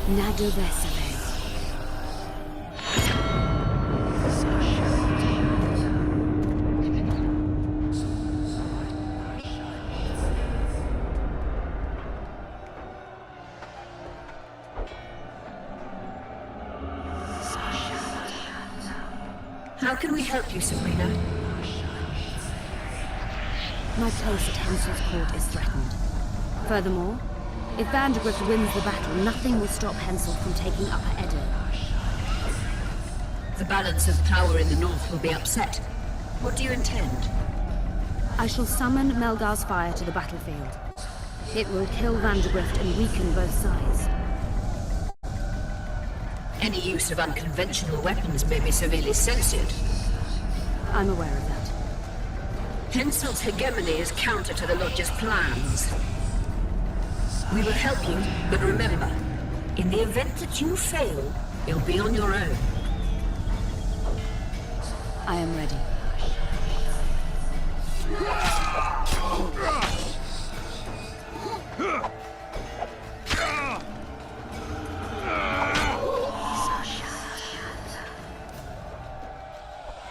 Nado Vesale. How can we help you, Sabrina? My place at Hensel's court is threatened. Furthermore, if Vandergrift wins the battle, nothing will stop Hensel from taking Upper Edo. The balance of power in the north will be upset. What do you intend? I shall summon Melgar's fire to the battlefield. It will kill Vandergrift and weaken both sides. Any use of unconventional weapons may be severely censored. I'm aware of that. Hensel's hegemony is counter to the Lodge's plans. We will help you, but remember, in the event that you fail, you'll be on your own. I am ready.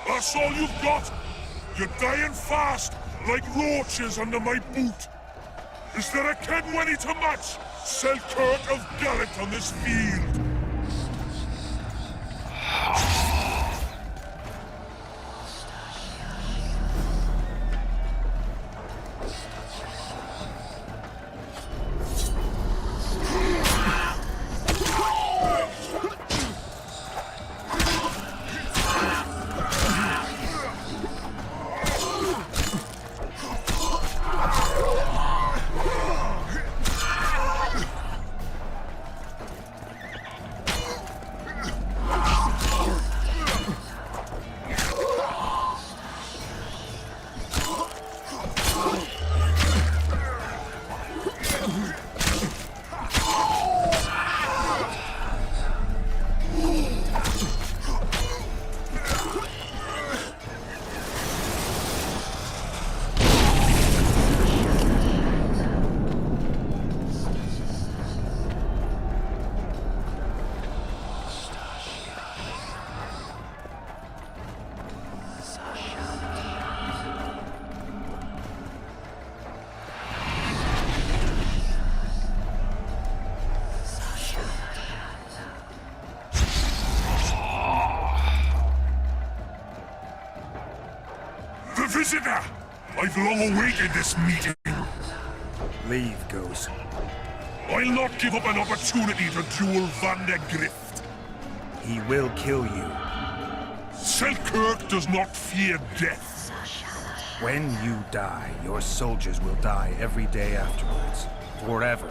That's all you've got? You're dying fast, like roaches under my boot. Is there a Kedwenny to match Selkirk of Garrett on this field? Visitor! I've long awaited this meeting. Leave, Ghost. I'll not give up an opportunity to duel Vandergrift. He will kill you. Selkirk does not fear death. When you die, your soldiers will die every day afterwards. Forever.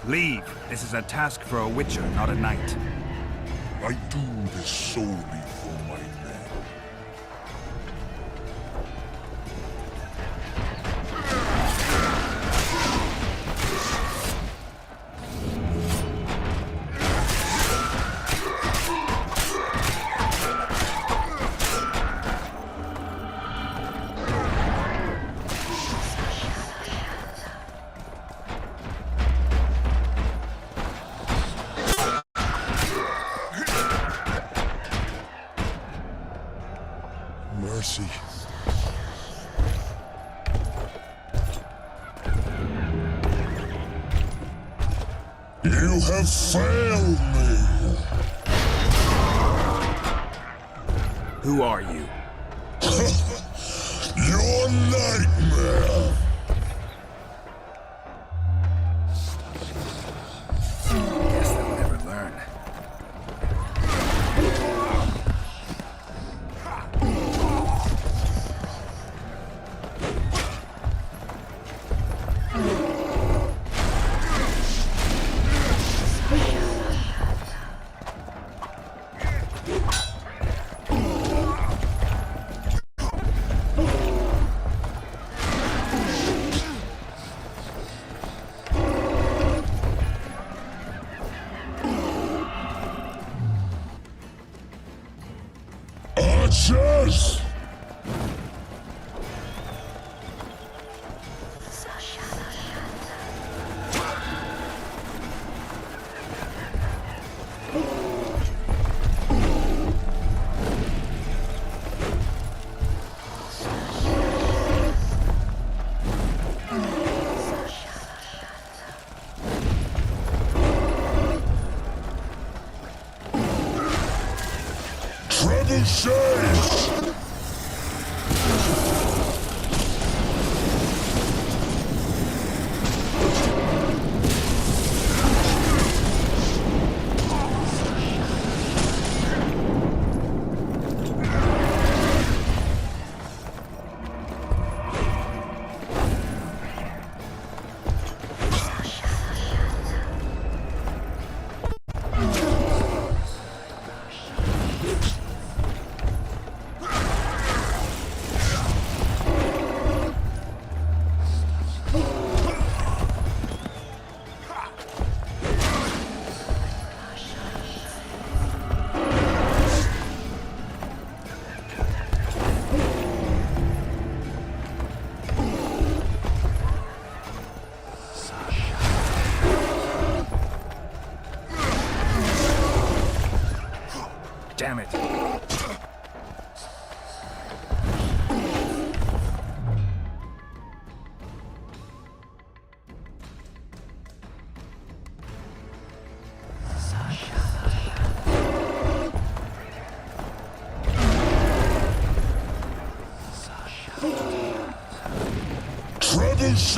Leave. This is a task for a witcher, not a knight. I do this solely for my men. Mercy. You have failed me. Who are you? Your nightmare. Guess they'll never learn. damn it! Trebuchets!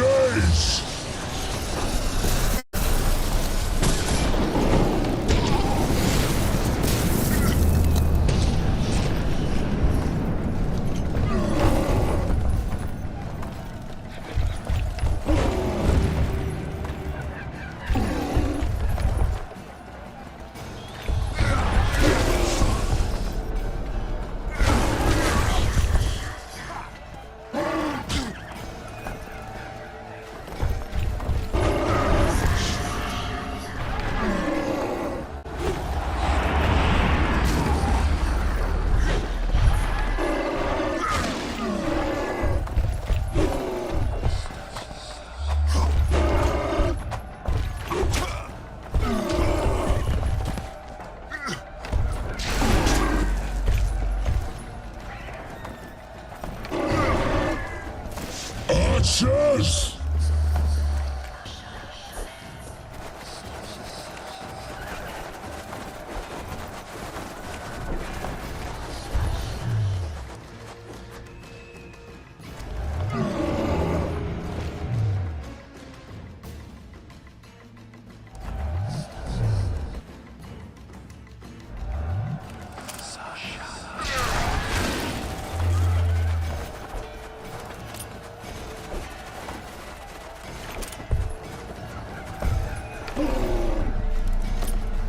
Archers!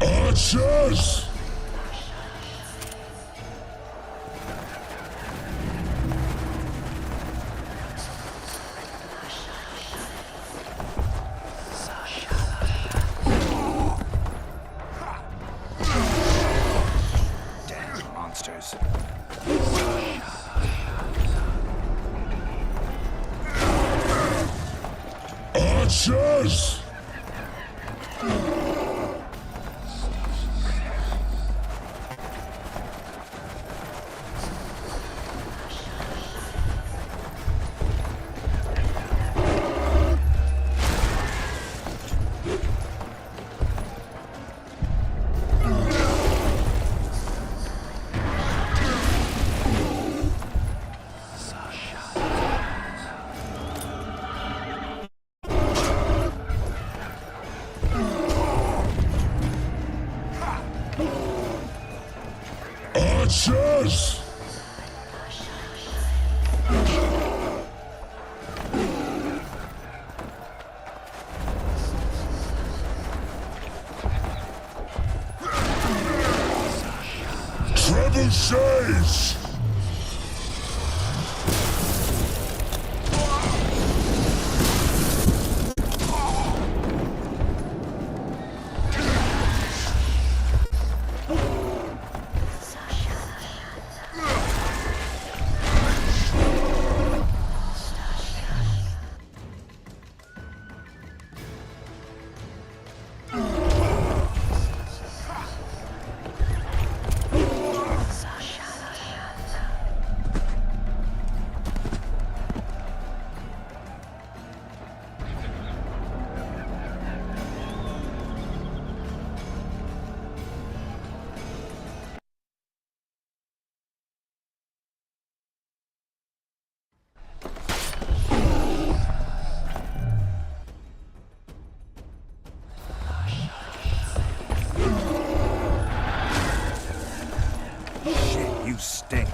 Archers! Damn monsters. Archers! Archers! Trebuchets! Shit, you stink.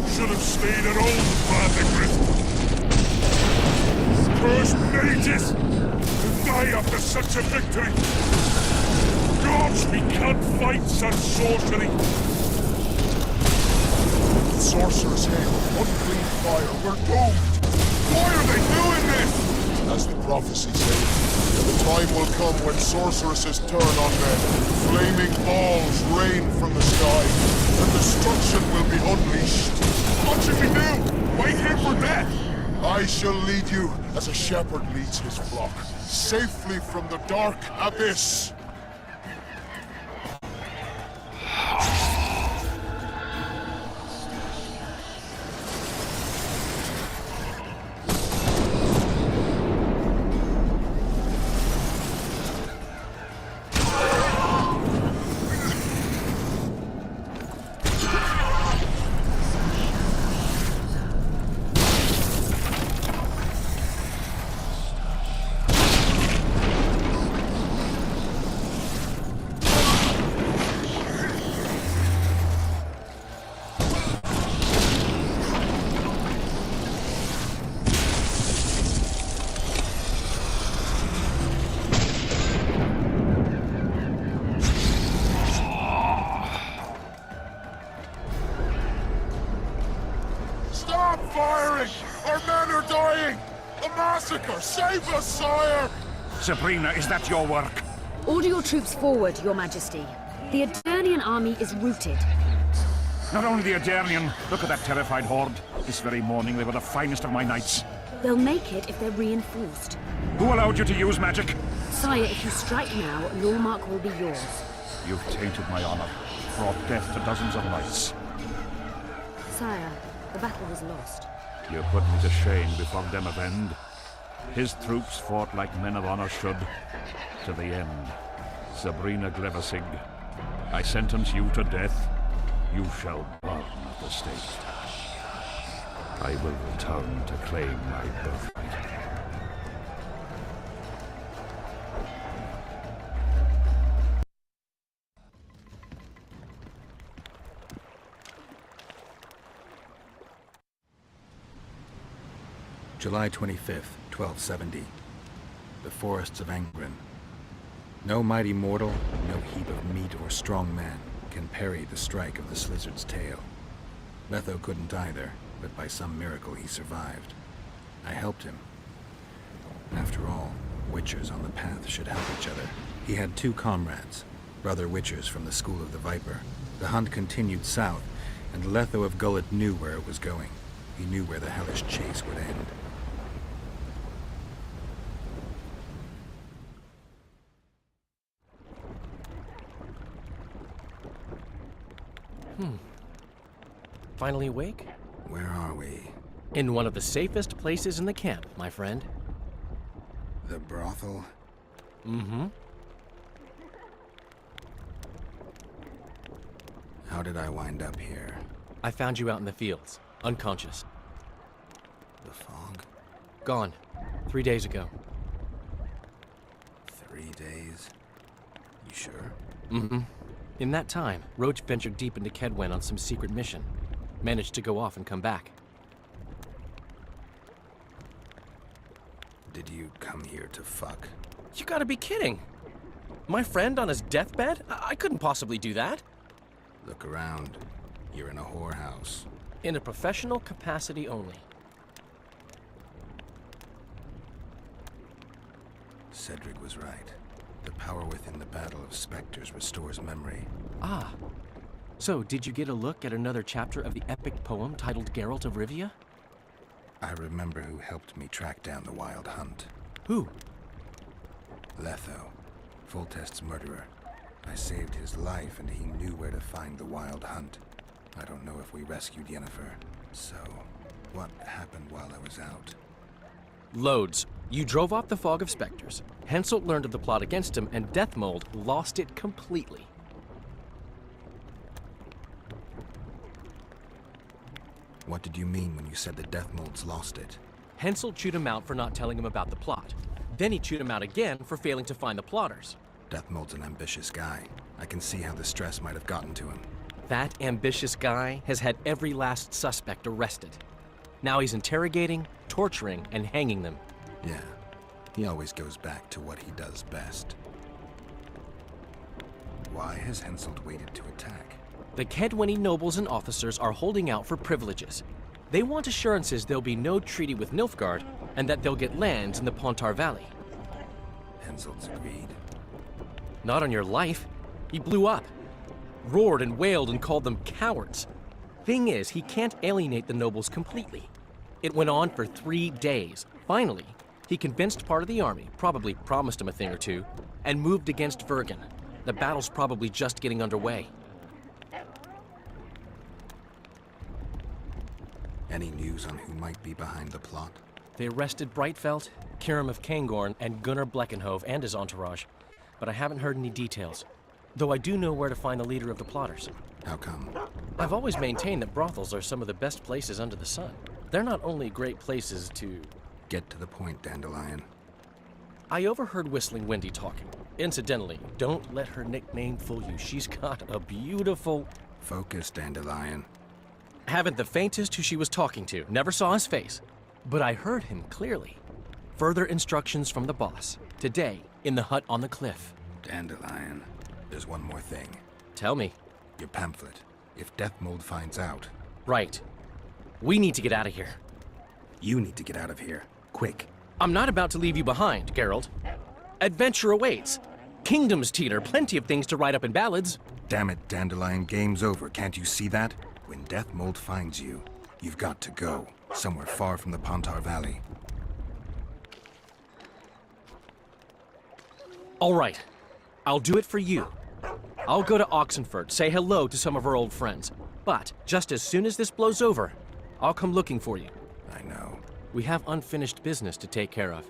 Should have stayed at home, Father. Cursed mages! To die after such a victory! Gods, we can't fight such sorcery! Sorcerer's Head, unclean fire, we're doomed! Why are they doing this? As the prophecy said, the time will come when sorceresses turn on men. Flaming balls rain from the sky, and destruction will be unleashed. What should we do? Wait here for death? I shall lead you as a shepherd leads his flock, safely from the dark abyss. Save us, sire! Sabrina, is that your work? Order your troops forward, Your Majesty. The Adernian army is routed. Not only the Adernian, look at that terrified horde. This very morning they were the finest of my knights. They'll make it if they're reinforced. Who allowed you to use magic? Sire, if you strike now, Lormark will be yours. You've tainted my honor, brought death to dozens of knights. Sire, the battle was lost. You put me to shame before Demavend. His troops fought like men of honor should, to the end. Sabrina Glevasig, I sentence you to death. You shall burn at the stake. I will return to claim my birthright. July 25th, 1270. The forests of Angren. No mighty mortal, no heap of meat or strong man can parry the strike of the Slizzard's tail. Letho couldn't either, but by some miracle he survived. I helped him. After all, Witchers on the path should help each other. He had two comrades, brother Witchers from the School of the Viper. The hunt continued south, and Letho of Gullet knew where it was going. He knew where the hellish chase would end. Finally awake? Where are we? In one of the safest places in the camp, my friend. The brothel? Mm-hmm. How did I wind up here? I found you out in the fields, unconscious. The fog? Gone. 3 days ago. 3 days? You sure? Mm-hmm. In that time, Roach ventured deep into Kedwen on some secret mission. Managed to go off and come back. Did you come here to fuck? You gotta be kidding! My friend on his deathbed? I couldn't possibly do that. Look around. You're in a whorehouse. In a professional capacity only. Cedric was right. The power within the Battle of Spectres restores memory. Ah. So, did you get a look at another chapter of the epic poem titled Geralt of Rivia? I remember who helped me track down the Wild Hunt. Who? Letho, Foltest's murderer. I saved his life and he knew where to find the Wild Hunt. I don't know if we rescued Yennefer. So, what happened while I was out? Loads. You drove off the Fog of Spectres. Henselt learned of the plot against him, and Deathmold lost it completely. What did you mean when you said the Deathmold's lost it? Henselt chewed him out for not telling him about the plot. Then he chewed him out again for failing to find the plotters. Deathmold's an ambitious guy. I can see how the stress might have gotten to him. That ambitious guy has had every last suspect arrested. Now he's interrogating, torturing, and hanging them. Yeah, he always goes back to what he does best. Why has Henselt waited to attack? The Kedweni nobles and officers are holding out for privileges. They want assurances there'll be no treaty with Nilfgaard, and that they'll get lands in the Pontar Valley. Henselt's agreed. Not on your life. He blew up. Roared and wailed and called them cowards. Thing is, he can't alienate the nobles completely. It went on for 3 days. Finally, he convinced part of the army, probably promised him a thing or two, and moved against Vergen. The battle's probably just getting underway. Any news on who might be behind the plot? They arrested Breitfeld, Kirim of Kangorn, and Gunnar Bleckenhove and his entourage, but I haven't heard any details. Though I do know where to find the leader of the plotters. How come? I've always maintained that brothels are some of the best places under the sun. They're not only great places to... Get to the point, Dandelion. I overheard Whistling Wendy talking. Incidentally, don't let her nickname fool you. She's got a beautiful... Focus, Dandelion. Haven't the faintest who she was talking to. Never saw his face. But I heard him clearly. Further instructions from the boss. Today, in the hut on the cliff. Dandelion, there's one more thing. Tell me. Your pamphlet. If Deathmold finds out... Right. We need to get out of here. You need to get out of here. Quick. I'm not about to leave you behind, Geralt. Adventure awaits. Kingdoms teeter, plenty of things to write up in ballads. Damn it, Dandelion, game's over. Can't you see that? When Deathmold finds you, you've got to go. Somewhere far from the Pontar Valley. All right. I'll do it for you. I'll go to Oxenford, say hello to some of our old friends. But just as soon as this blows over, I'll come looking for you. I know. We have unfinished business to take care of.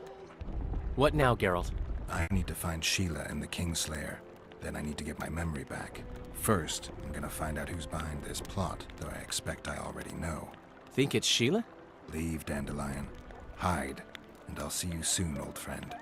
What now, Geralt? I need to find Sheila and the Kingslayer. Then I need to get my memory back. First, I'm gonna find out who's behind this plot, though I expect I already know. Think it's Sheila? Leave, Dandelion. Hide, and I'll see you soon, old friend.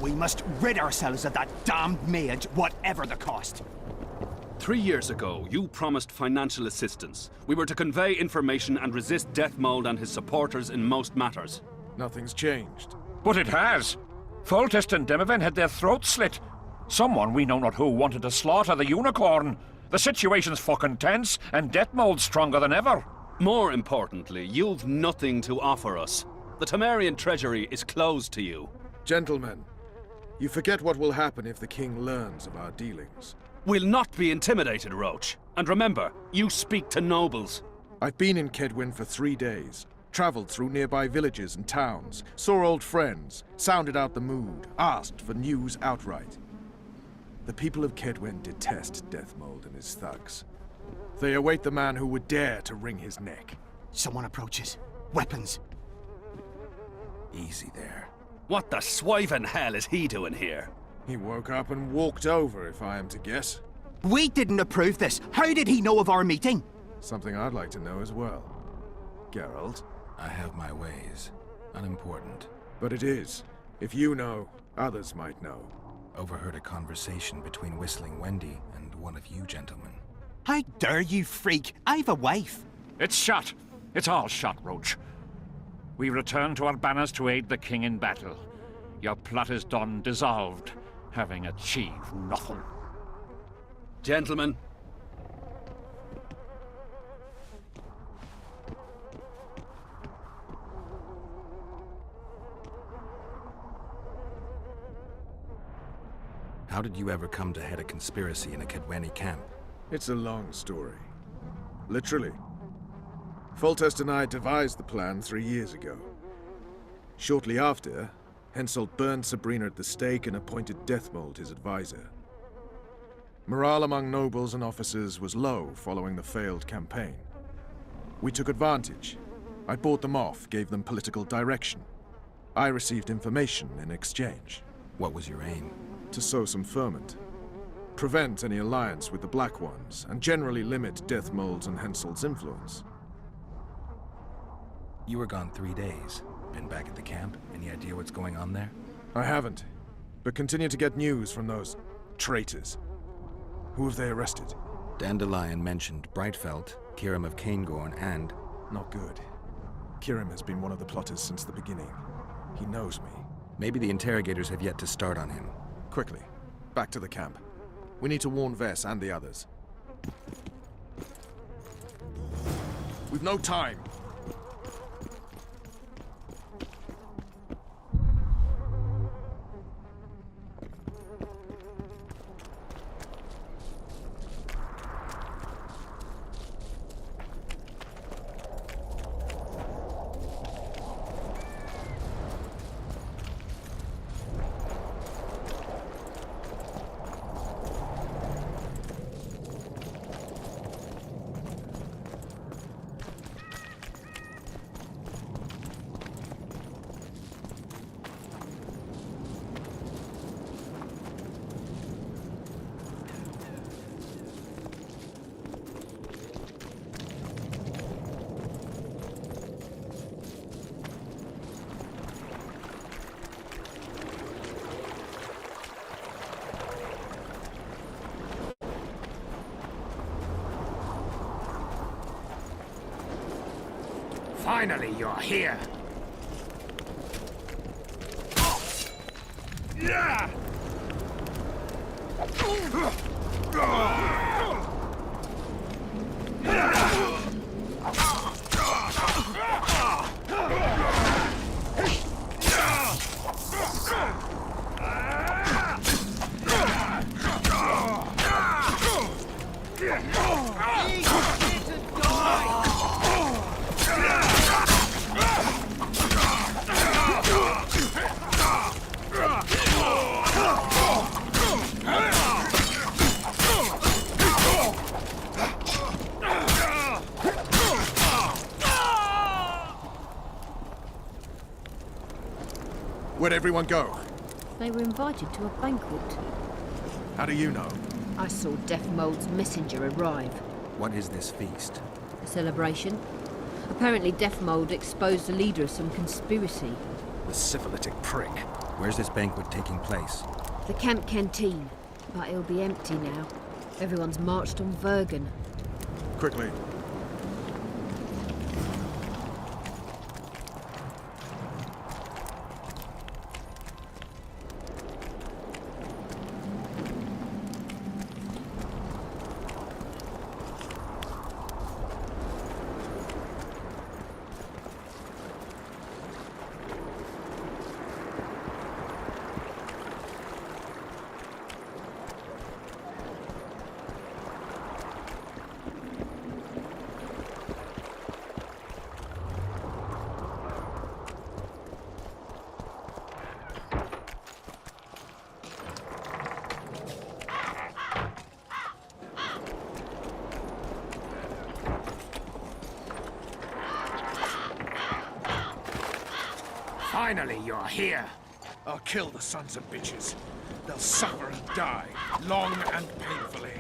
We must rid ourselves of that damned mage, whatever the cost. 3 years ago, you promised financial assistance. We were to convey information and resist Death Mold and his supporters in most matters. Nothing's changed. But it has. Foltest and Demoven had their throats slit. Someone, we know not who, wanted to slaughter the unicorn. The situation's fucking tense, and Death Mold's stronger than ever. More importantly, you've nothing to offer us. The Temerian treasury is closed to you. Gentlemen, you forget what will happen if the king learns of our dealings. We'll not be intimidated, Roach. And remember, you speak to nobles. I've been in Kedwin for 3 days. Traveled through nearby villages and towns, saw old friends, sounded out the mood, asked for news outright. The people of Kedwin detest Death Mold and his thugs. They await the man who would dare to wring his neck. Someone approaches. Weapons. Easy there. What the swiving hell is he doing here? He woke up and walked over, if I am to guess. We didn't approve this. How did he know of our meeting? Something I'd like to know as well. Geralt? I have my ways. Unimportant. But it is. If you know, others might know. Overheard a conversation between Whistling Wendy and one of you gentlemen. How dare you, freak? I've a wife. It's shut. It's all shut, Roach. We return to our banners to aid the king in battle. Your plot is done, dissolved, having achieved nothing. Gentlemen. How did you ever come to head a conspiracy in a Kedweni camp? It's a long story. Literally. Foltest and I devised the plan 3 years ago. Shortly after, Henselt burned Sabrina at the stake and appointed Deathmold his advisor. Morale among nobles and officers was low following the failed campaign. We took advantage. I bought them off, gave them political direction. I received information in exchange. What was your aim? To sow some ferment. Prevent any alliance with the Black Ones, and generally limit Deathmold's and Henselt's influence. You were gone 3 days. Been back at the camp? Any idea what's going on there? I haven't, but continue to get news from those traitors. Who have they arrested? Dandelion mentioned Brightfelt, Kirim of Caingorn, and... Not good. Kirim has been one of the plotters since the beginning. He knows me. Maybe the interrogators have yet to start on him. Quickly, back to the camp. We need to warn Vess and the others. We've no time. Finally, you're here. Yeah! Where'd everyone go? They were invited to a banquet. How do you know? I saw Deathmold's messenger arrive. What is this feast? A celebration. Apparently Deathmold exposed the leader of some conspiracy. The syphilitic prick. Where's this banquet taking place? The camp canteen. But it'll be empty now. Everyone's marched on Vergen. Quickly. Finally, you're here. I'll kill the sons of bitches. They'll suffer and die, long and painfully.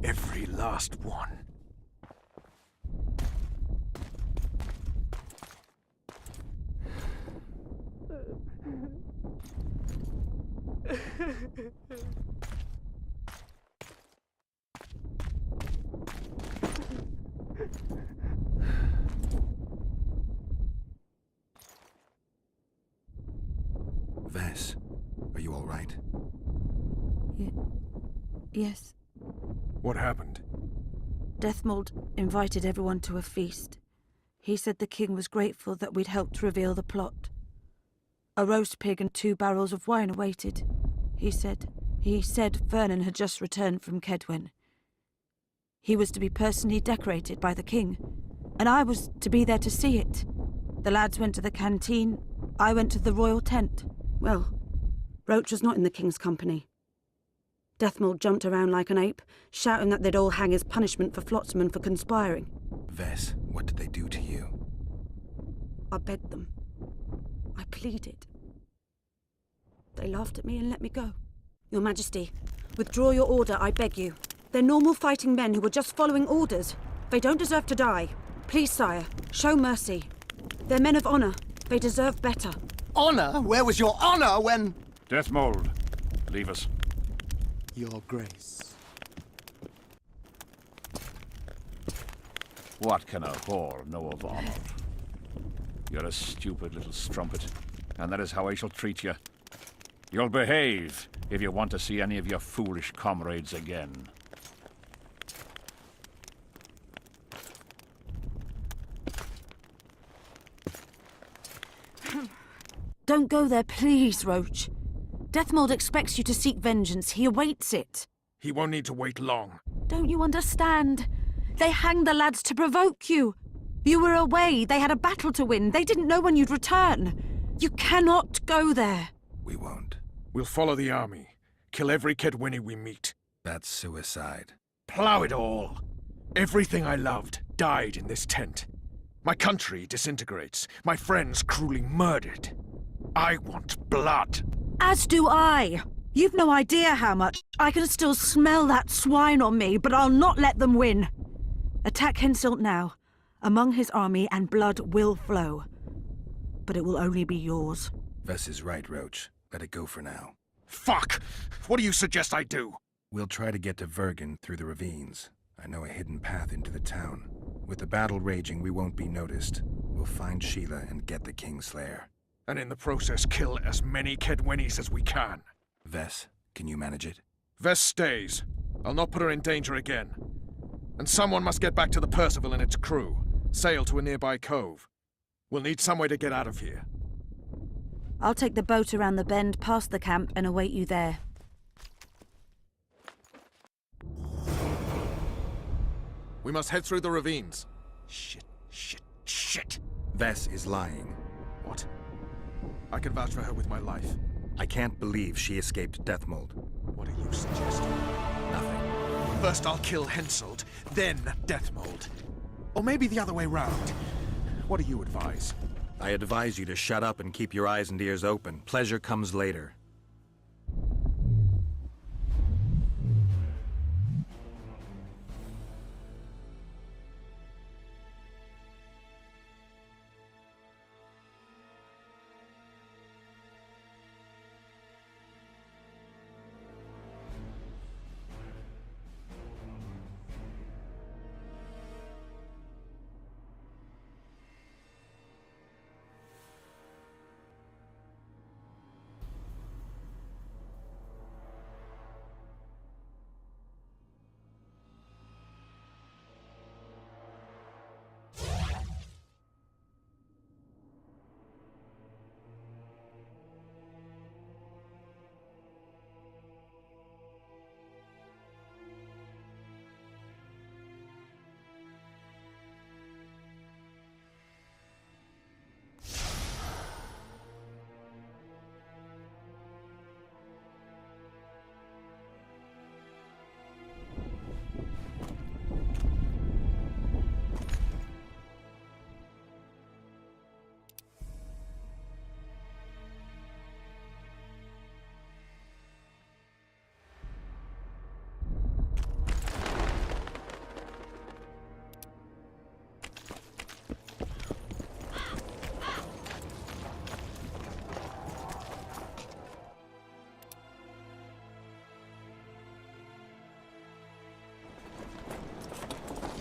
Every last one. Vess, are you all right? Yes. What happened? Deathmold invited everyone to a feast. He said the king was grateful that we'd helped reveal the plot. A roast pig and 2 barrels of wine awaited, he said. He said Vernon had just returned from Kedwen. He was to be personally decorated by the king, and I was to be there to see it. The lads went to the canteen, I went to the royal tent. Well, Roach was not in the king's company. Deathmold jumped around like an ape, shouting that they'd all hang as punishment for Flotsam for conspiring. Vess, what did they do to you? I begged them. I pleaded. They laughed at me and let me go. Your Majesty, withdraw your order, I beg you. They're normal fighting men who were just following orders. They don't deserve to die. Please, sire, show mercy. They're men of honor. They deserve better. Honor? Where was your honor when... Deathmold, leave us. Your Grace. What can a whore know of honor? You're a stupid little strumpet, and that is how I shall treat you. You'll behave if you want to see any of your foolish comrades again. Don't go there, please, Roach. Deathmold expects you to seek vengeance. He awaits it. He won't need to wait long. Don't you understand? They hanged the lads to provoke you. You were away. They had a battle to win. They didn't know when you'd return. You cannot go there. We won't. We'll follow the army. Kill every Kedwini we meet. That's suicide. Plow it all. Everything I loved died in this tent. My country disintegrates. My friends cruelly murdered. I want blood. As do I. You've no idea how much. I can still smell that swine on me, but I'll not let them win. Attack Henselt now. Among his army, and blood will flow. But it will only be yours. Vess is right, Roach. Let it go for now. Fuck! What do you suggest I do? We'll try to get to Vergen through the ravines. I know a hidden path into the town. With the battle raging, we won't be noticed. We'll find Sheila and get the Kingslayer. And in the process, kill as many Kedwenis as we can. Vess, can you manage it? Vess stays. I'll not put her in danger again. And someone must get back to the Percival and its crew. Sail to a nearby cove. We'll need some way to get out of here. I'll take the boat around the bend past the camp and await you there. We must head through the ravines. Shit. Vess is lying. What? I can vouch for her with my life. I can't believe she escaped death mold. What are you suggesting? Nothing. First I'll kill Henselt, then death mold. Or maybe the other way round. What do you advise? I advise you to shut up and keep your eyes and ears open. Pleasure comes later.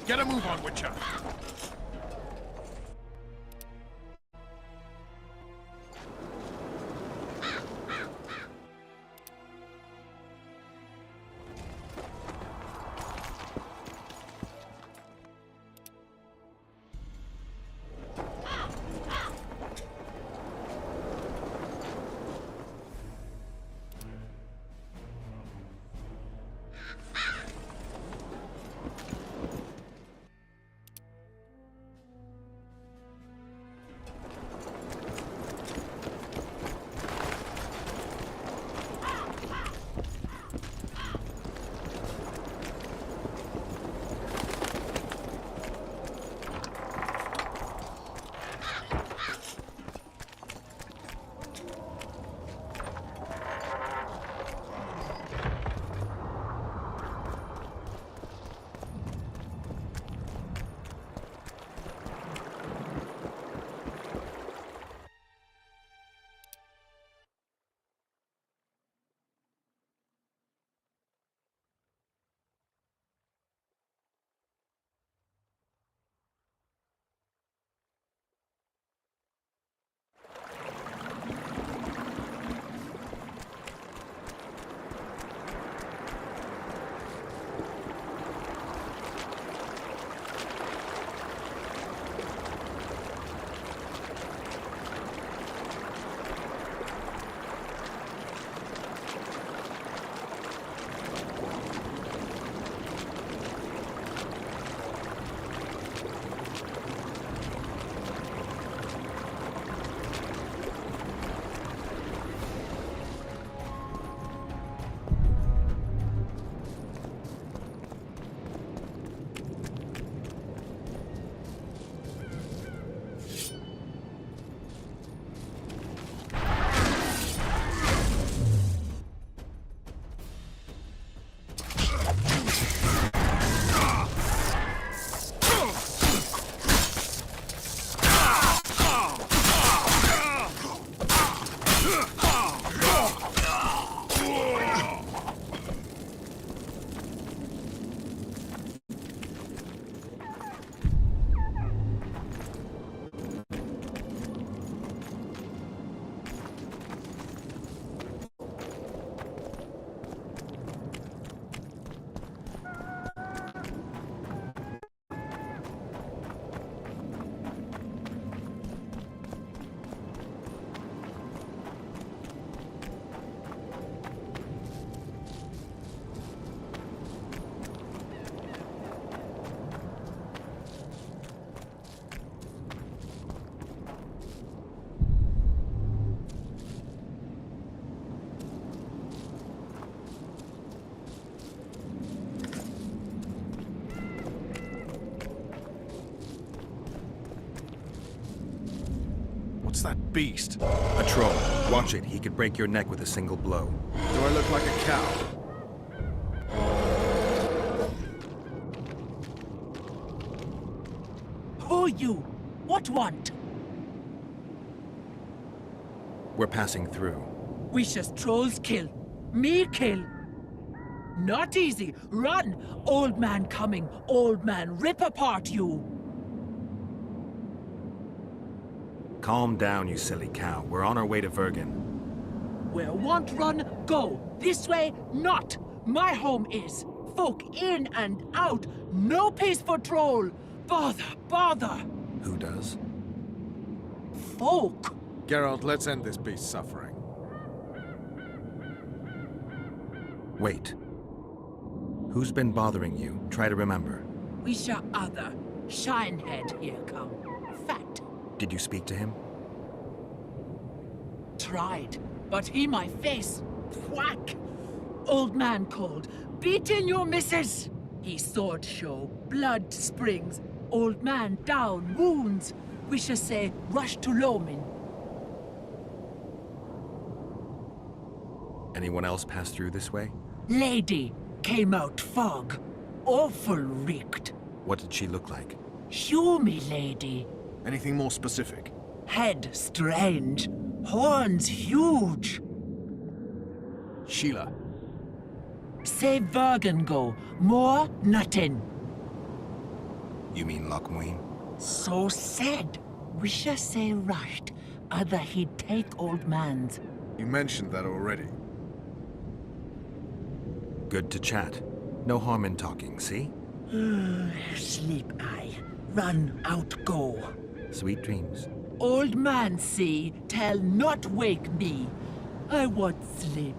Get a move on, Witcher. What's that beast? A troll. Watch it. He could break your neck with a single blow. Do I look like a cow? Who you? What want? We're passing through. Wishes trolls kill. Me kill. Not easy. Run! Old man coming. Old man rip apart you. Calm down, you silly cow. We're on our way to Vergen. Where want run, go. This way, not. My home is. Folk in and out. No peace for troll. Bother, bother. Who does? Folk. Geralt, let's end this beast's suffering. Wait. Who's been bothering you? Try to remember. We shall other. Shinehead here come. Fat. Did you speak to him? Tried, but he my face. Whack. Old man called. Beat in your missus. He sword show. Blood springs. Old man down. Wounds. We shall say rush to Lomin. Anyone else pass through this way? Lady came out fog. Awful reeked. What did she look like? Show me, lady. Anything more specific? Head strange. Horns huge. Sheila. Say Vergen go. More nothing. You mean Lochmuin? So said. We shall say rushed. Other he'd take old man's. You mentioned that already. Good to chat. No harm in talking, see? Sleep I. Run out go. Sweet dreams. Old man see, tell not wake me. I want sleep.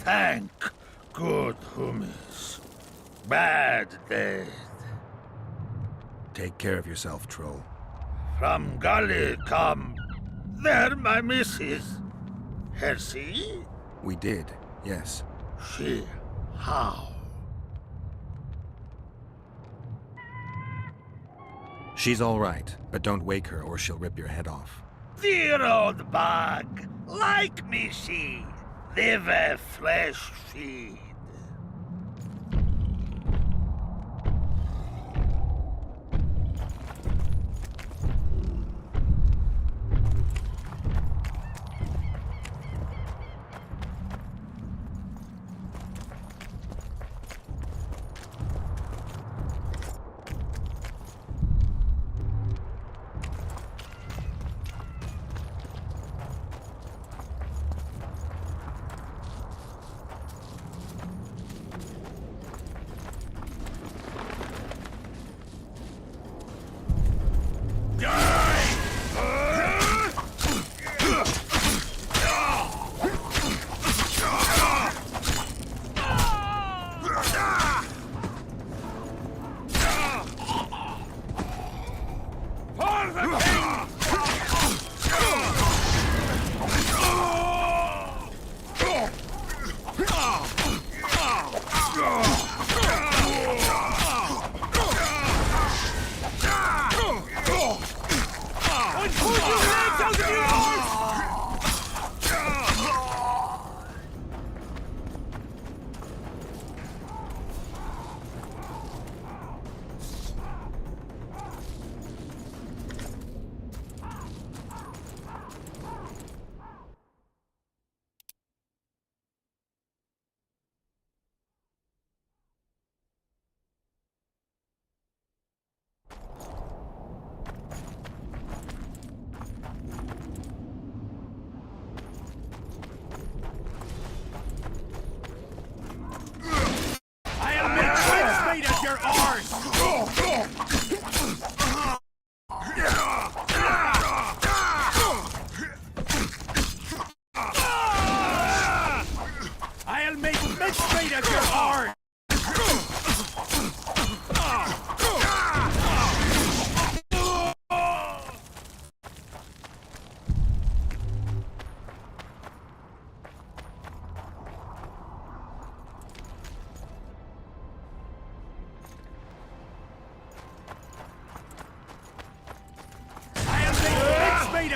Thank good hummus. Bad dead. Take care of yourself, troll. From Gully come. There, my missus. Her see? We did, yes. She how? She's all right, but don't wake her or she'll rip your head off. Dear old bug, like me she, live a flesh feed.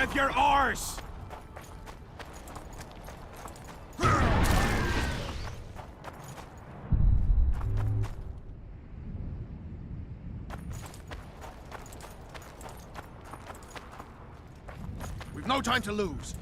Of your arse! We've no time to lose.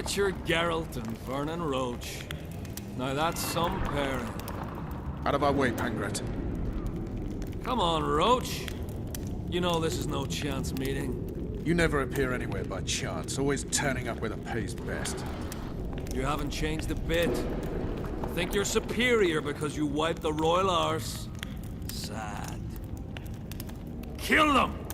Witcher Geralt and Vernon Roach. Now that's some pairing. Out of our way, Pangret. Come on, Roach. You know this is no chance meeting. You never appear anywhere by chance, always turning up where the pay's best. You haven't changed a bit. Think you're superior because you wiped the royal arse? Sad. Kill them!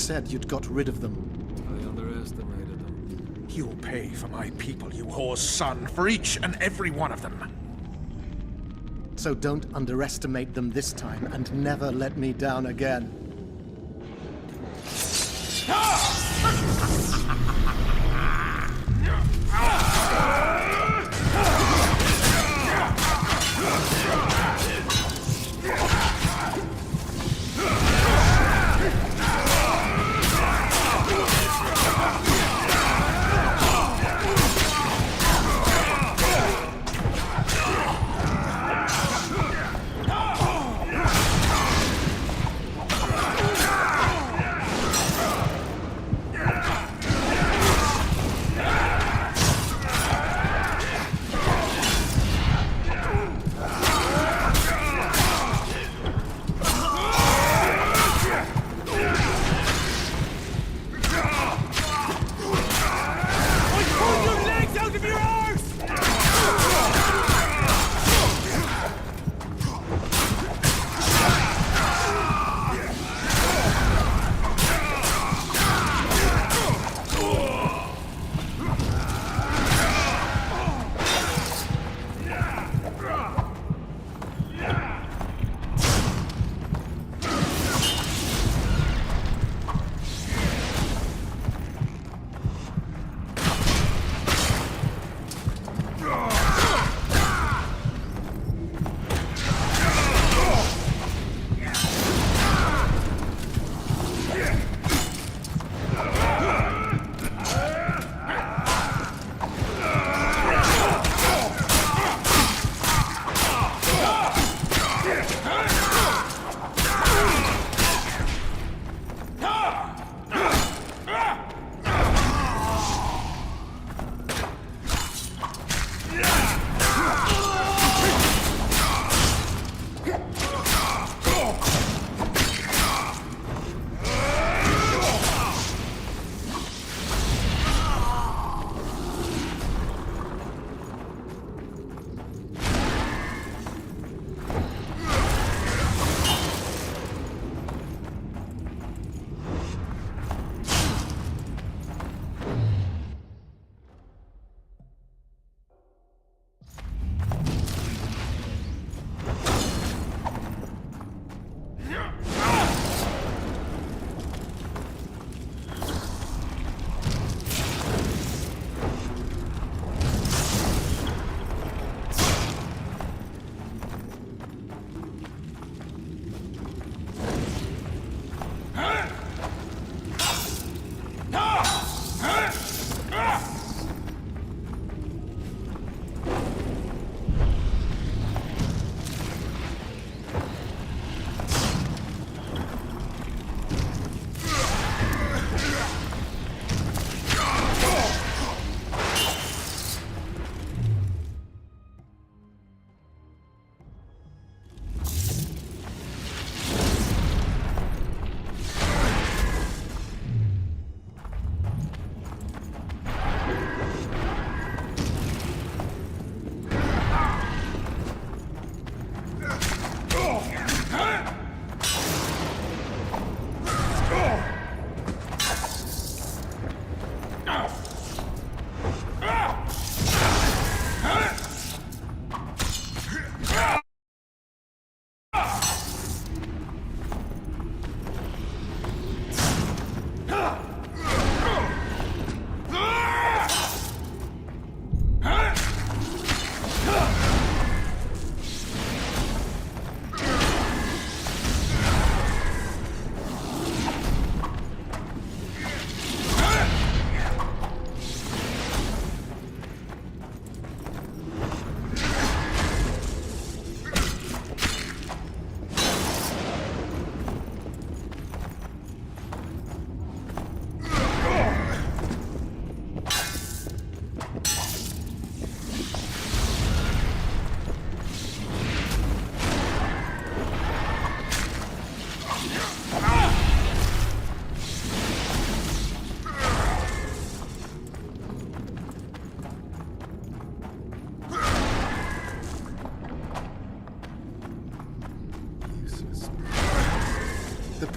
said you'd got rid of them. I underestimated them. You'll pay for my people, you whore's son, for each and every one of them. So don't underestimate them this time, and never let me down again.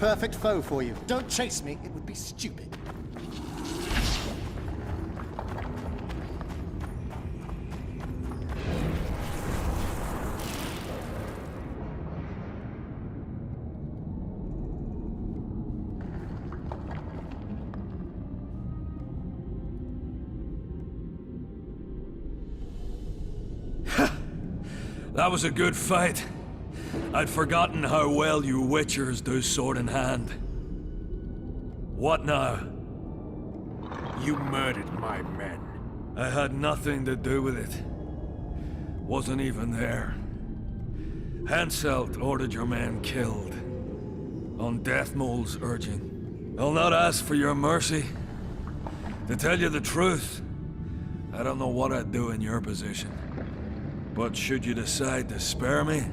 perfect foe for you. Don't chase me, it would be stupid. That was a good fight. I'd forgotten how well you witchers do sword in hand. What now? You murdered my men. I had nothing to do with it. Wasn't even there. Henselt ordered your men killed. On Deathmole's urging. I'll not ask for your mercy. To tell you the truth, I don't know what I'd do in your position. But should you decide to spare me,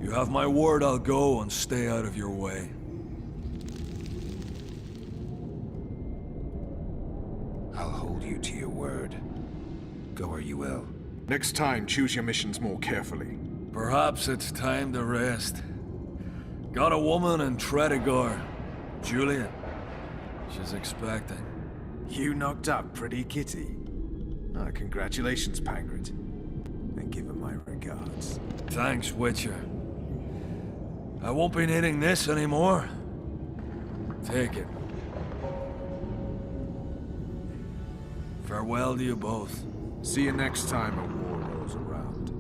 you have my word I'll go and stay out of your way. I'll hold you to your word. Go where you will. Next time, choose your missions more carefully. Perhaps it's time to rest. Got a woman in Tredegar, Julian. She's expecting. You knocked up pretty kitty. Oh, congratulations, Pangrid. And give her my regards. Thanks, Witcher. I won't be needing this anymore. Take it. Farewell to you both. See you next time a war rolls around.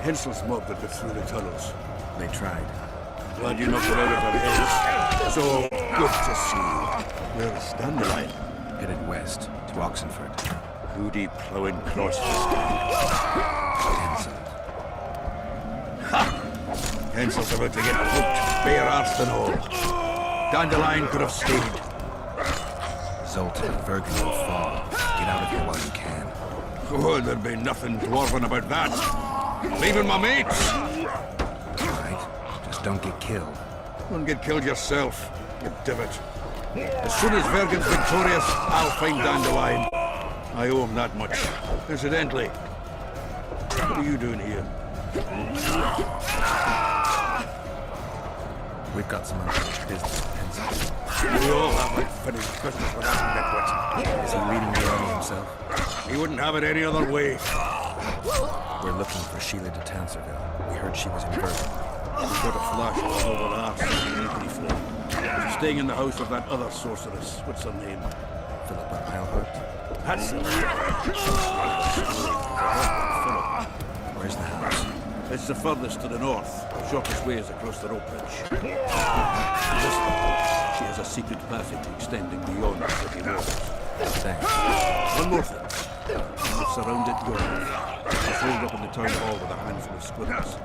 Hensel's mob that got through the tunnels. They tried. Glad you knocked it out of our heads. So good to see you. Where's Dandelion? Headed west to Oxenford. Goody plowing cross. Hensel. Ha! Hensel's about to get hooked, bare arsed and all. Dandelion could have stayed. Zoltan and Vergen will fall. Get out of here while you can. Oh, there'd be nothing dwarven about that. Leaving my mates! Right. Just don't get killed. Don't get killed yourself, you divot. As soon as Vergen's victorious, I'll find Dandelion. I owe him that much. Incidentally, what are you doing here? We've got some unfinished business with Hensel. We all have unfinished business with that nitwit. Is he leading the army himself? He wouldn't have it any other way. We're looking for Sheila de Tanserville. We heard she was in Bergen. We got a flash of her over arse in 1984. She's staying in the house of that other sorceress. What's her name? Philippa Eilhart. That's it. Where's the house? It's the furthest to the north. Shortest way is across the rope bridge. This one, she has a secret passage extending beyond the city walls. Thanks. One more thing. We've surrounded Geralt. He's holed up in the town hall with a handful of squirrels.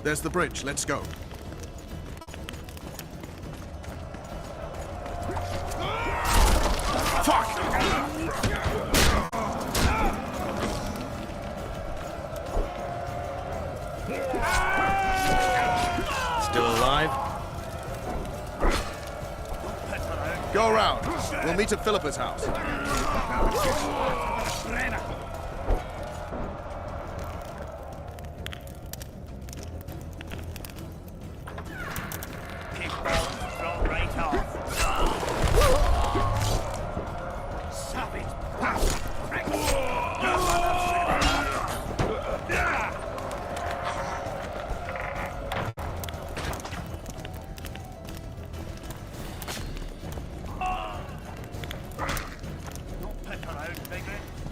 There's the bridge. Let's go. Fuck! Still alive? Go around. We'll meet at Philippa's house.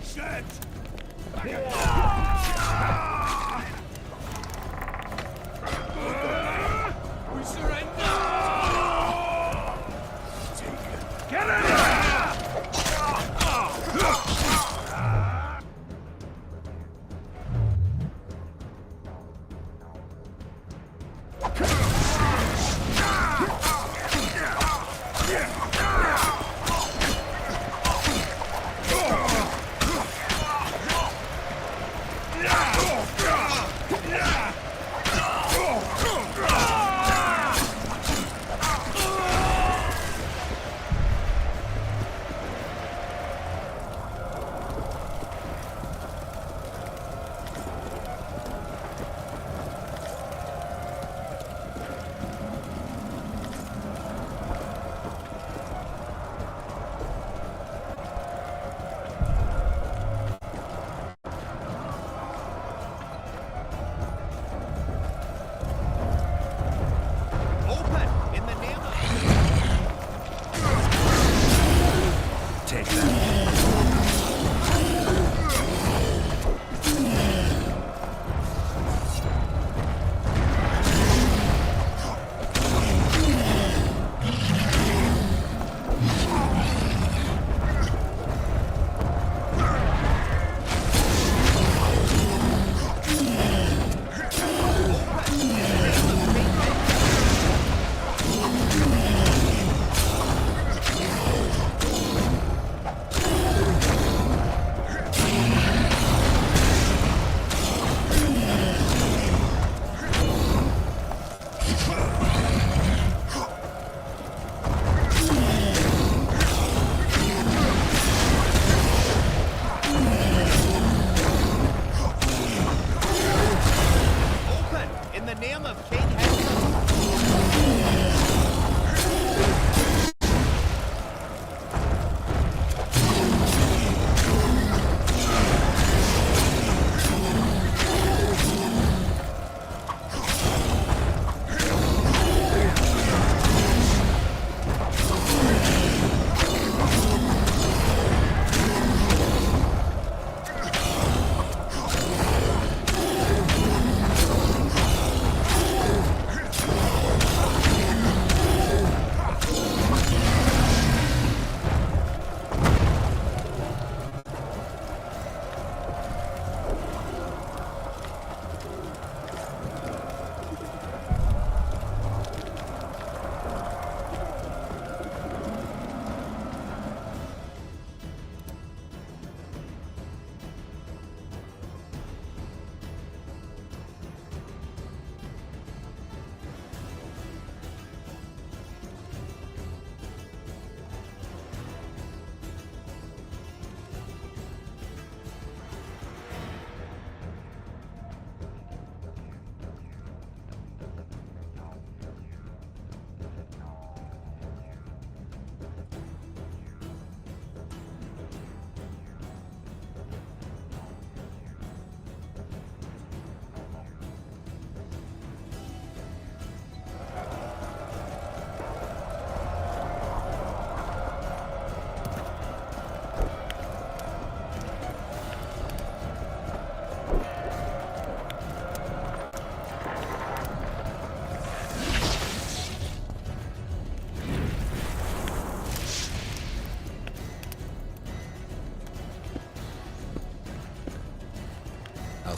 Shit!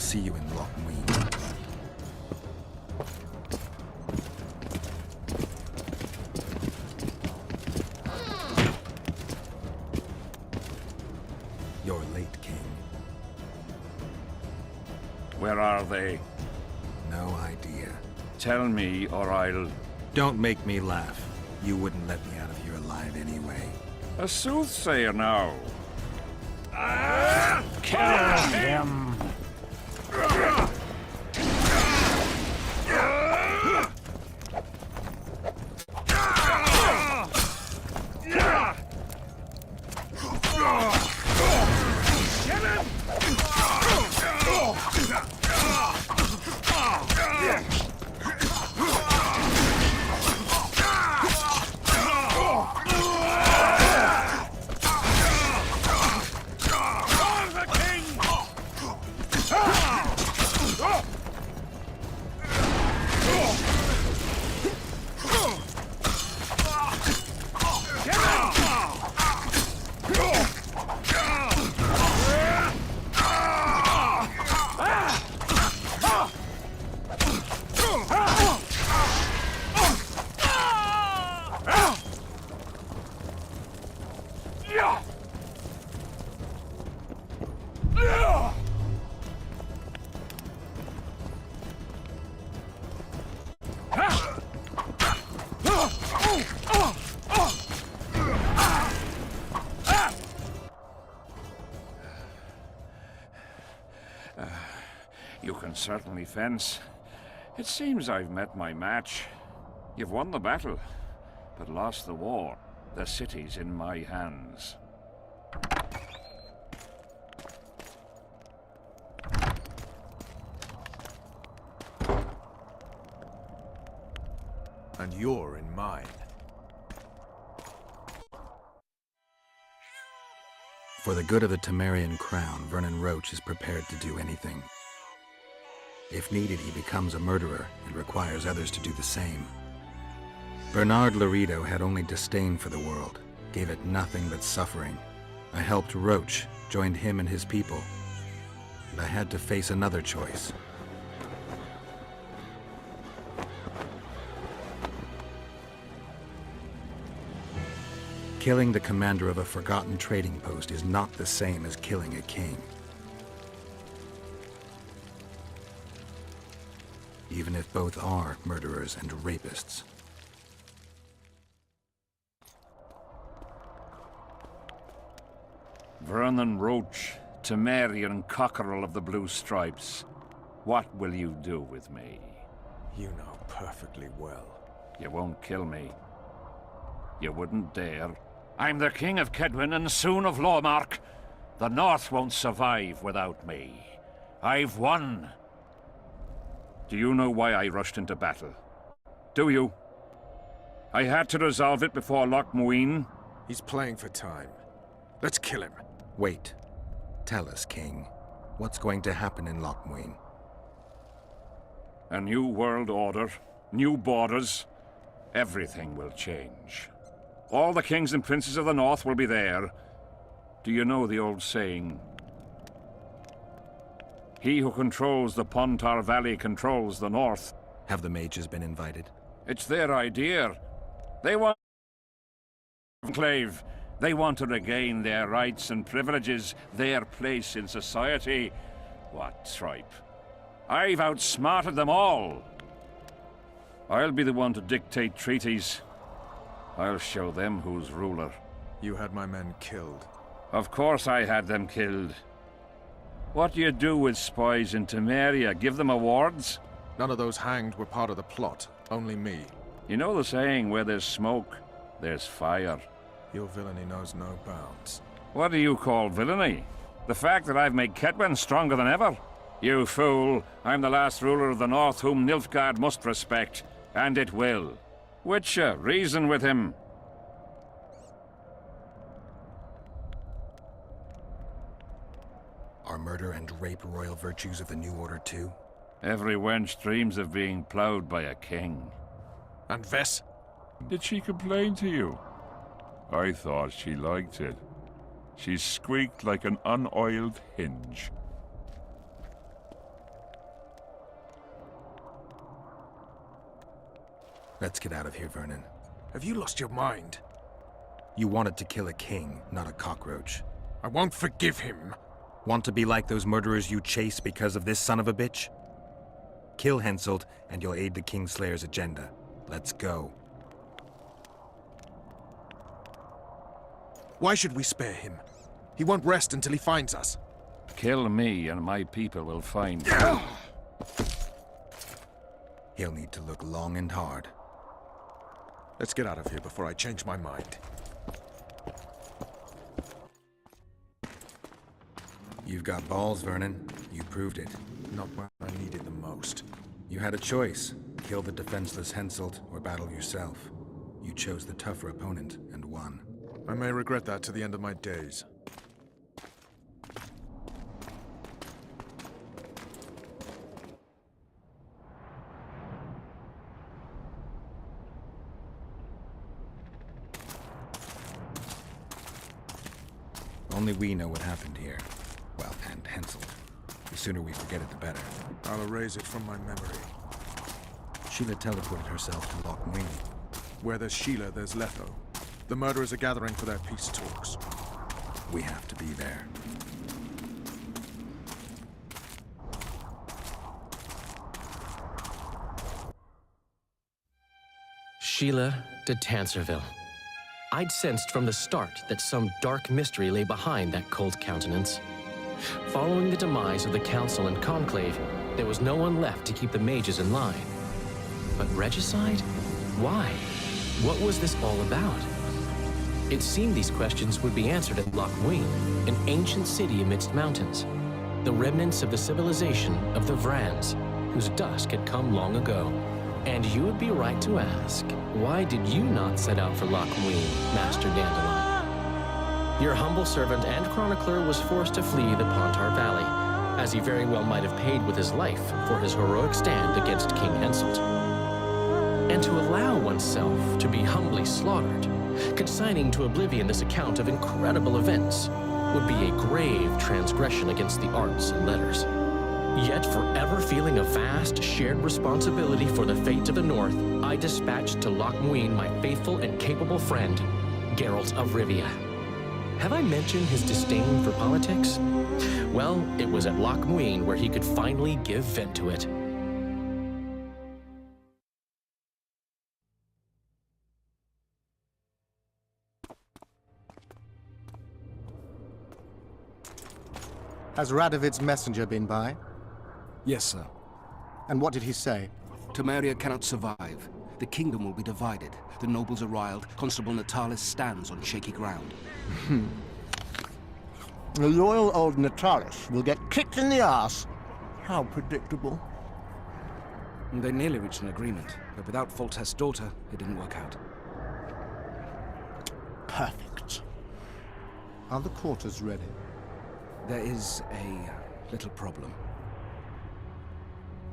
I'll see you in Lochmuin. You're late, King. Where are they? No idea. Tell me, or I'll... Don't make me laugh. You wouldn't let me out of here alive anyway. A soothsayer now. Kill him! You can certainly fence. It seems I've met my match. You've won the battle, but lost the war. The city's in my hands. And you're in mine. For the good of the Temerian crown, Vernon Roche is prepared to do anything. If needed, he becomes a murderer and requires others to do the same. Bernard Laredo had only disdain for the world, gave it nothing but suffering. I helped Roche, joined him and his people, and I had to face another choice. Killing the commander of a forgotten trading post is not the same as killing a king. Even if both are murderers and rapists. Vernon Roche, Temerian cockerel of the Blue Stripes. What will you do with me? You know perfectly well. You won't kill me. You wouldn't dare. I'm the King of Kedwin and soon of Lawmark. The North won't survive without me. I've won. Do you know why I rushed into battle? Do you? I had to resolve it before Lochmuin. He's playing for time. Let's kill him. Wait. Tell us, King. What's going to happen in Lochmuin? A new world order, new borders. Everything will change. All the kings and princes of the North will be there. Do you know the old saying? He who controls the Pontar Valley controls the North. Have the mages been invited? It's their idea. They want enclave. They want to regain their rights and privileges, their place in society. What tripe. I've outsmarted them all. I'll be the one to dictate treaties. I'll show them who's ruler. You had my men killed. Of course I had them killed. What do you do with spies in Temeria? Give them awards? None of those hanged were part of the plot. Only me. You know the saying, where there's smoke, there's fire. Your villainy knows no bounds. What do you call villainy? The fact that I've made Kedwen stronger than ever? You fool! I'm the last ruler of the North whom Nilfgaard must respect. And it will. Witcher, reason with him. Are murder and rape royal virtues of the New Order too? Every wench dreams of being ploughed by a king. And Vess? Did she complain to you? I thought she liked it. She squeaked like an unoiled hinge. Let's get out of here, Vernon. Have you lost your mind? You wanted to kill a king, not a cockroach. I won't forgive him. Want to be like those murderers you chase because of this son of a bitch? Kill Henselt, and you'll aid the Kingslayer's agenda. Let's go. Why should we spare him? He won't rest until he finds us. Kill me, and my people will find you. He'll need to look long and hard. Let's get out of here before I change my mind. You've got balls, Vernon. You proved it. Not when I needed them most. You had a choice. Kill the defenseless Henselt, or battle yourself. You chose the tougher opponent, and won. I may regret that to the end of my days. Only we know what happened here. Well, and Henselt. The sooner we forget it, the better. I'll erase it from my memory. Sheila teleported herself to Loch Muin. Where there's Sheila, there's Letho. The murderers are gathering for their peace talks. We have to be there. Sheila de Tanserville. I'd sensed from the start that some dark mystery lay behind that cold countenance. Following the demise of the Council and Conclave, there was no one left to keep the mages in line. But regicide? Why? What was this all about? It seemed these questions would be answered at Loch Muin, an ancient city amidst mountains, the remnants of the civilization of the Vrans, whose dusk had come long ago. And you would be right to ask, why did you not set out for Loch Muin, Master Dandelion? Your humble servant and chronicler was forced to flee the Pontar Valley, as he very well might have paid with his life for his heroic stand against King Henselt. And to allow oneself to be humbly slaughtered, consigning to oblivion this account of incredible events, would be a grave transgression against the arts and letters. Yet, forever feeling a vast, shared responsibility for the fate of the North, I dispatched to Loch Muin my faithful and capable friend, Geralt of Rivia. Have I mentioned his disdain for politics? Well, it was at Loch Muin where he could finally give vent to it. Has Radovid's messenger been by? Yes, sir. And what did he say? Temeria cannot survive. The kingdom will be divided. The nobles are riled. Constable Natalis stands on shaky ground. The loyal old Natalis will get kicked in the ass. How predictable. They nearly reached an agreement, but without Foltest's daughter, it didn't work out. Perfect. Are the quarters ready? There is a little problem.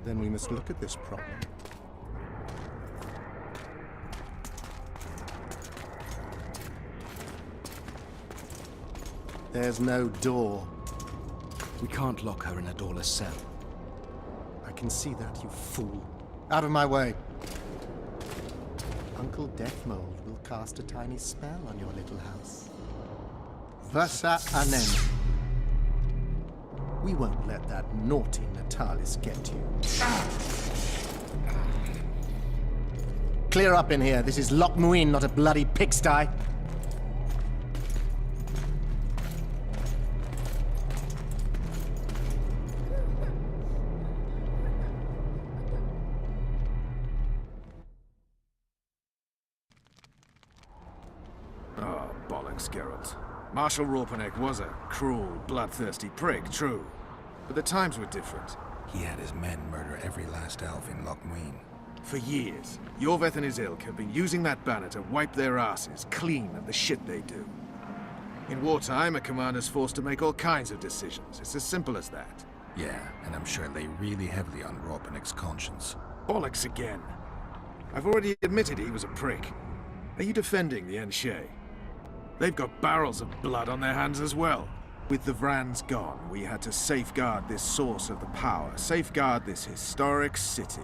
Then we must look at this problem. There's no door. We can't lock her in a doorless cell. I can see that, you fool. Out of my way. Uncle Deathmold will cast a tiny spell on your little house. Versa anem. We won't let that naughty Natalis get you. Clear up in here. This is Loch Muin, not a bloody pigsty. Oh, bollocks, Geralt. Marshal Rorpanek was a cruel, bloodthirsty prick, true. But the times were different. He had his men murder every last elf in Loch Muin. For years, Yorveth and his ilk have been using that banner to wipe their asses clean of the shit they do. In wartime, a commander's forced to make all kinds of decisions. It's as simple as that. Yeah, and I'm sure it lay really heavily on Rorpanek's conscience. Bollocks again. I've already admitted he was a prick. Are you defending the Enshe? They've got barrels of blood on their hands as well. With the Vrans gone, we had to safeguard this source of the power, safeguard this historic city.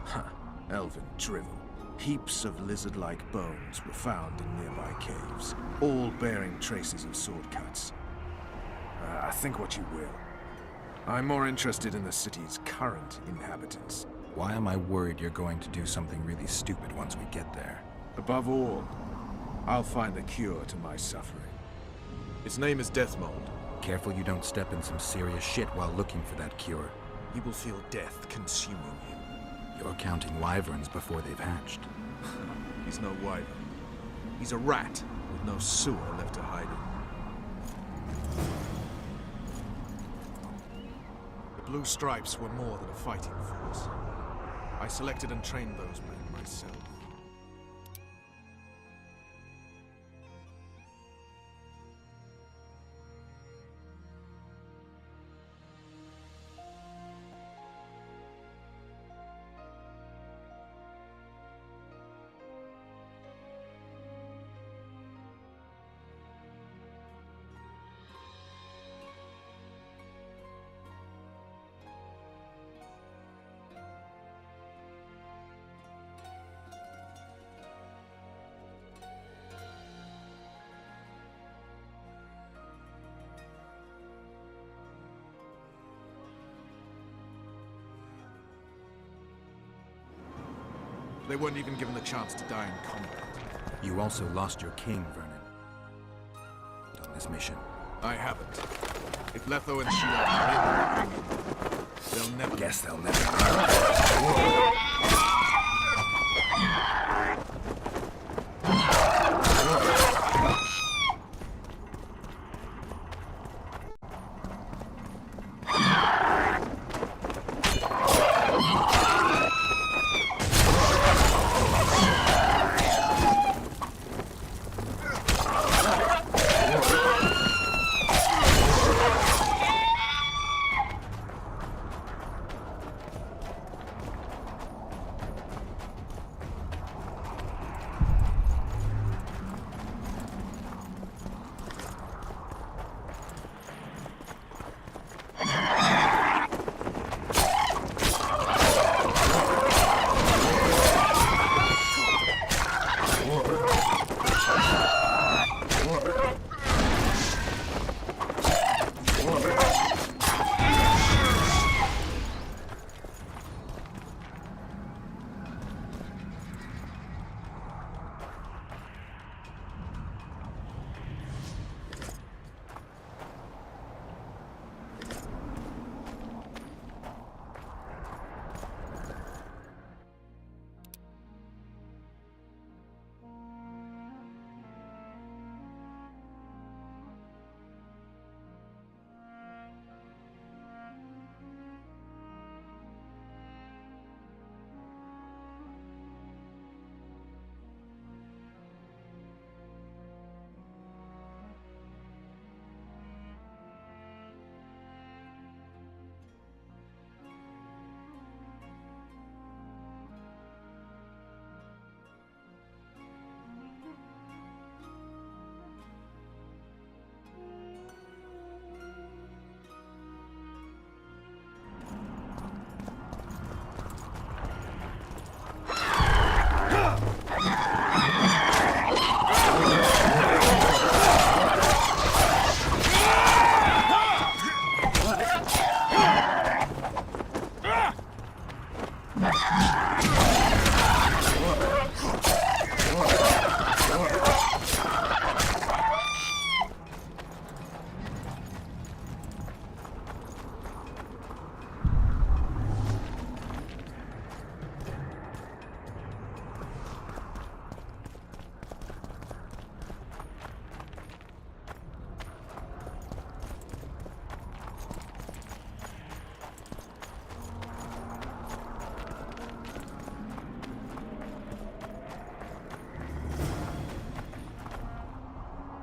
Huh, elven drivel. Heaps of lizard-like bones were found in nearby caves, all bearing traces of sword cuts. Think what you will. I'm more interested in the city's current inhabitants. Why am I worried you're going to do something really stupid once we get there? Above all, I'll find the cure to my suffering. Its name is Deathmold. Careful you don't step in some serious shit while looking for that cure. You will feel death consuming him. You're counting wyverns before they've hatched. He's no wyvern. He's a rat with no sewer left to hide in. The Blue Stripes were more than a fighting force. I selected and trained those men myself. They weren't even given the chance to die in combat. You also lost your king, Vernon. On this mission. I haven't. If Letho and Sheila are in, they'll never... Guess they'll never learn.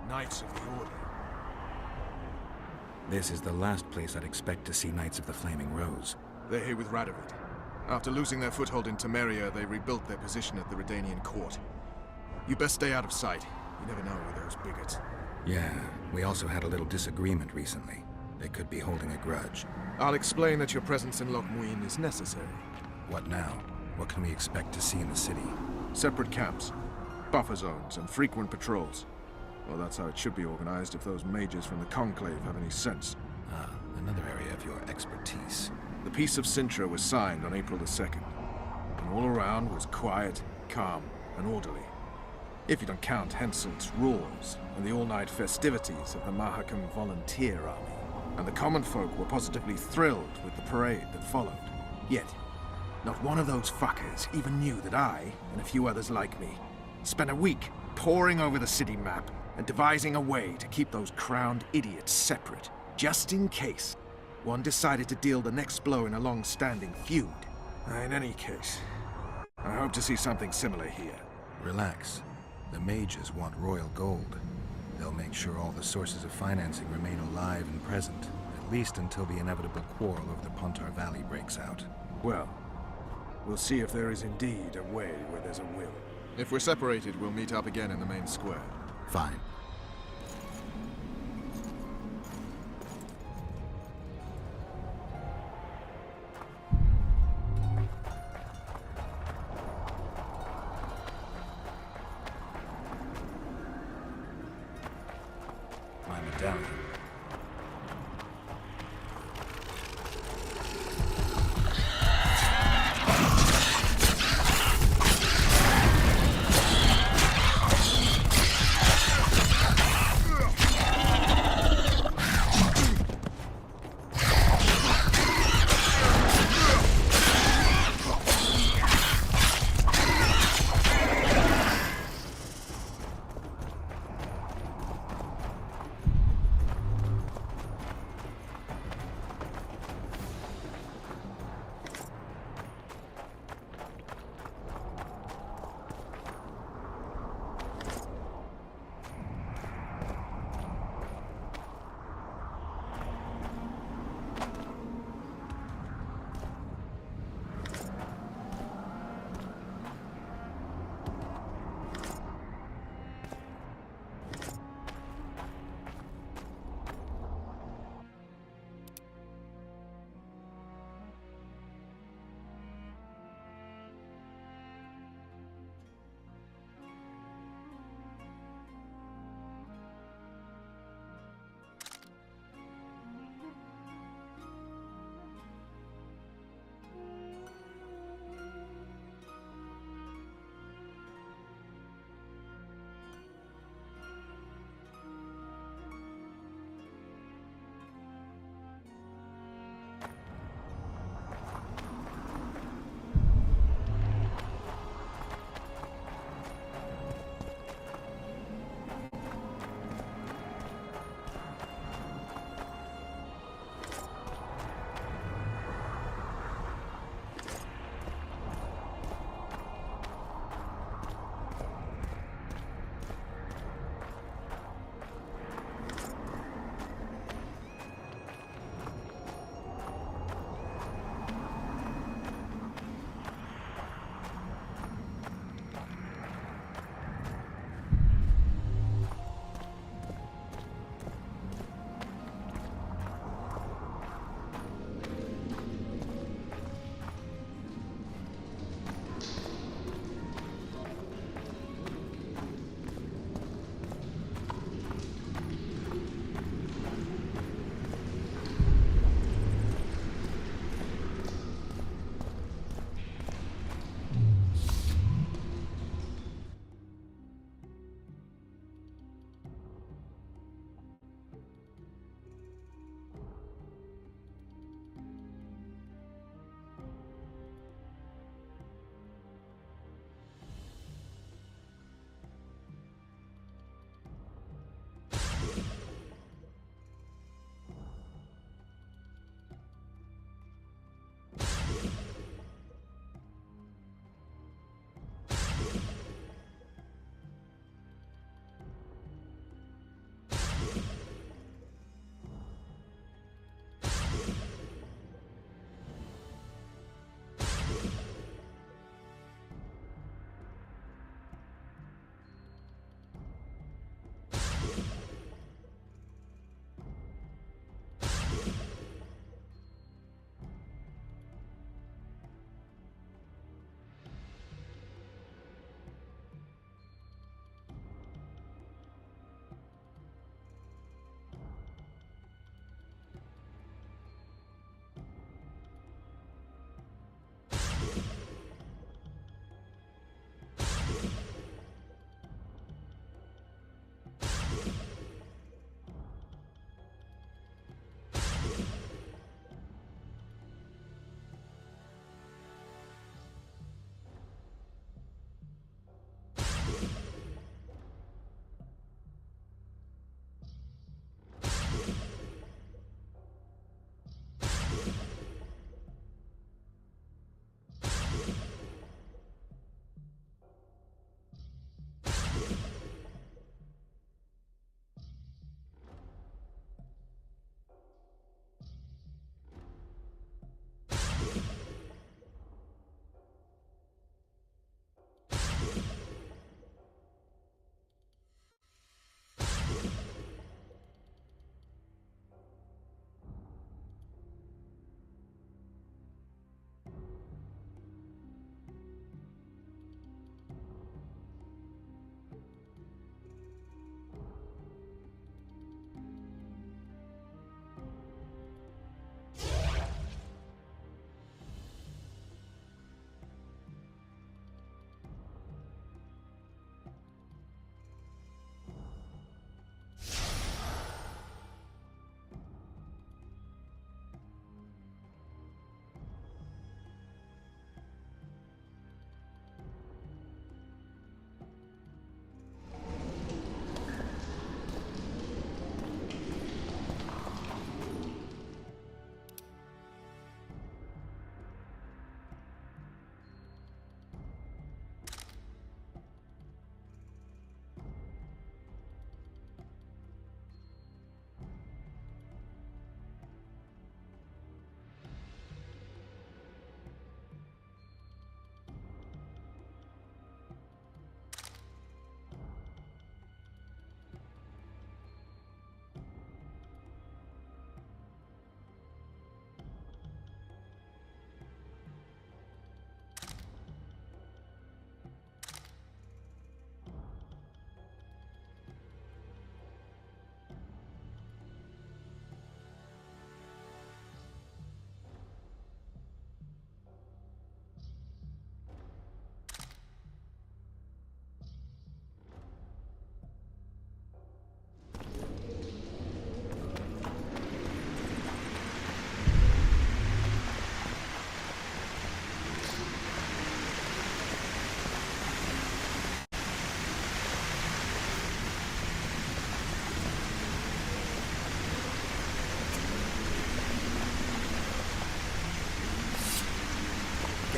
Knights of the Order. This is the last place I'd expect to see Knights of the Flaming Rose. They're here with Radovid. After losing their foothold in Temeria, they rebuilt their position at the Redanian court. You best stay out of sight. You never know with those bigots. Yeah, we also had a little disagreement recently. They could be holding a grudge. I'll explain that your presence in Loch Muin is necessary. What now? What can we expect to see in the city? Separate camps, buffer zones, and frequent patrols. Well, that's how it should be organized if those mages from the Conclave have any sense. Ah, another area of your expertise. The Peace of Sintra was signed on April the 2nd, and all around was quiet, calm, and orderly. If you don't count Henselt's roars and the all-night festivities of the Mahakam Volunteer Army. And the common folk were positively thrilled with the parade that followed. Yet, not one of those fuckers even knew that I, and a few others like me, spent a week poring over the city map and devising a way to keep those crowned idiots separate, just in case one decided to deal the next blow in a long-standing feud. In any case, I hope to see something similar here. Relax. The mages want royal gold. They'll make sure all the sources of financing remain alive and present, at least until the inevitable quarrel over the Pontar Valley breaks out. Well, we'll see if there is indeed a way where there's a will. If we're separated, we'll meet up again in the main square. Fine. My medallion.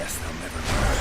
Guess they'll never learn.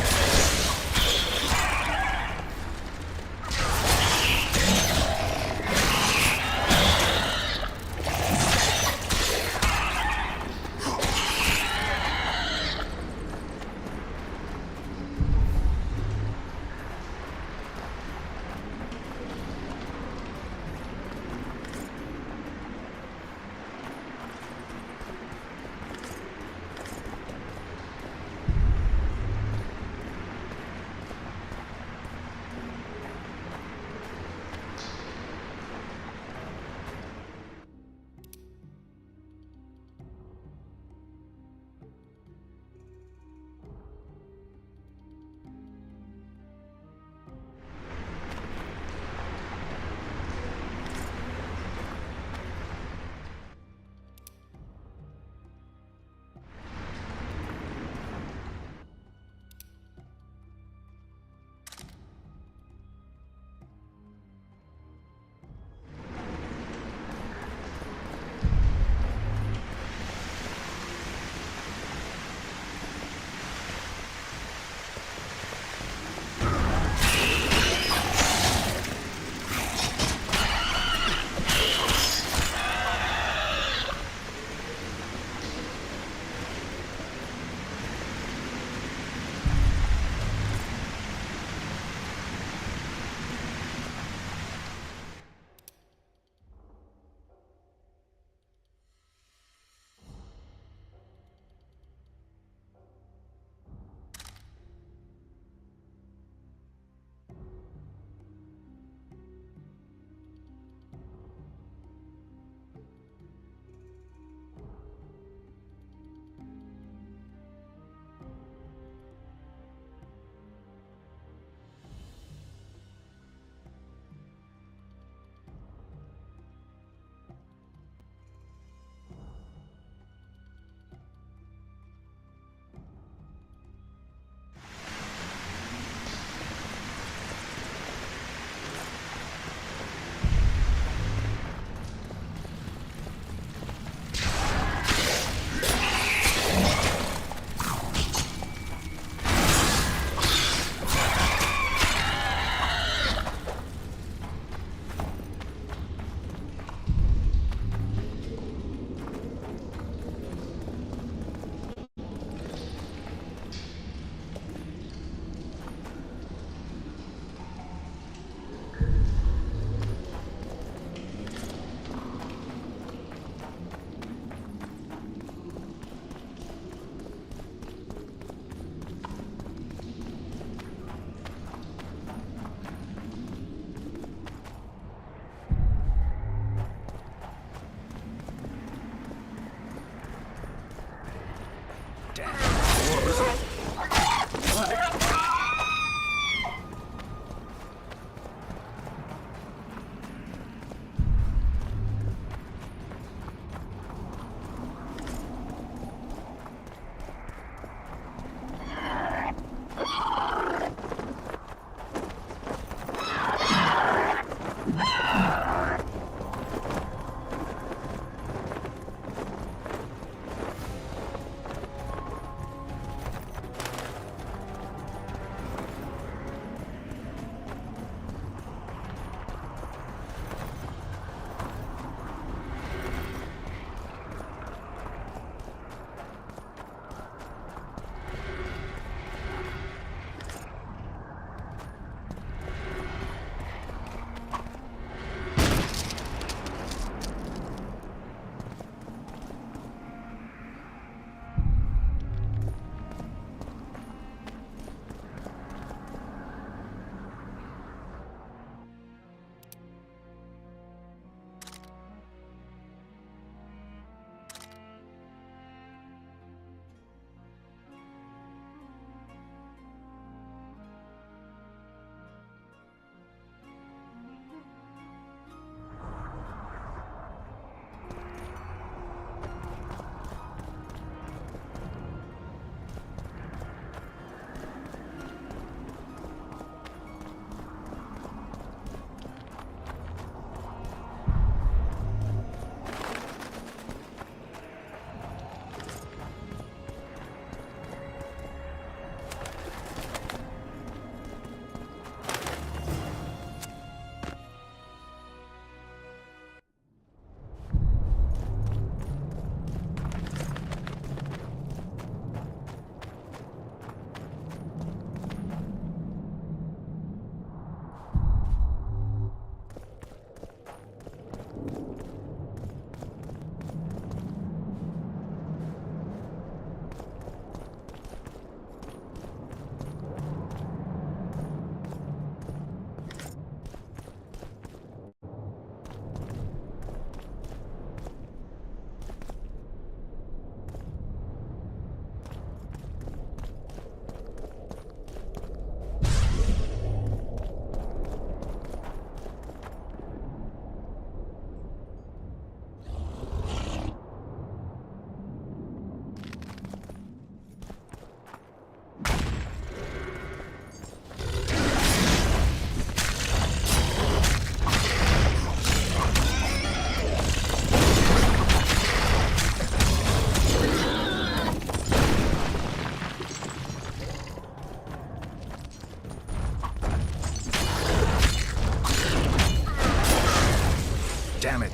Damn it.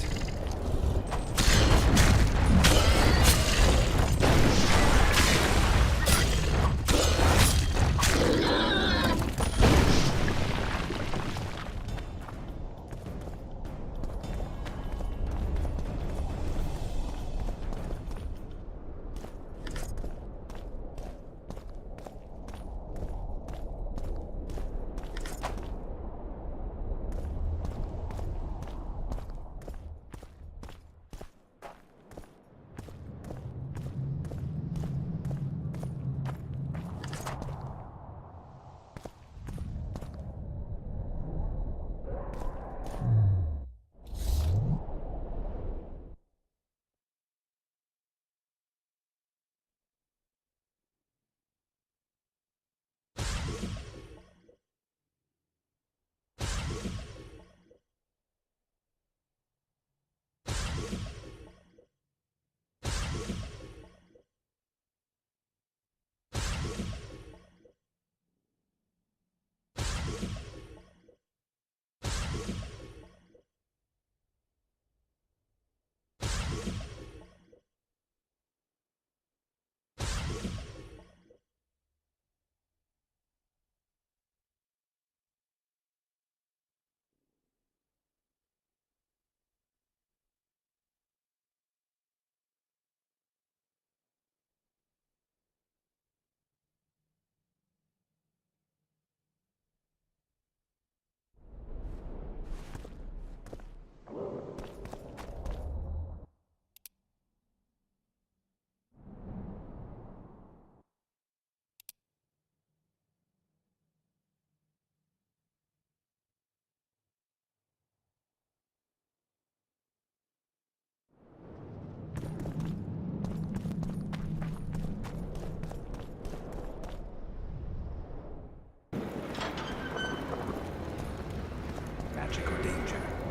Magic or danger?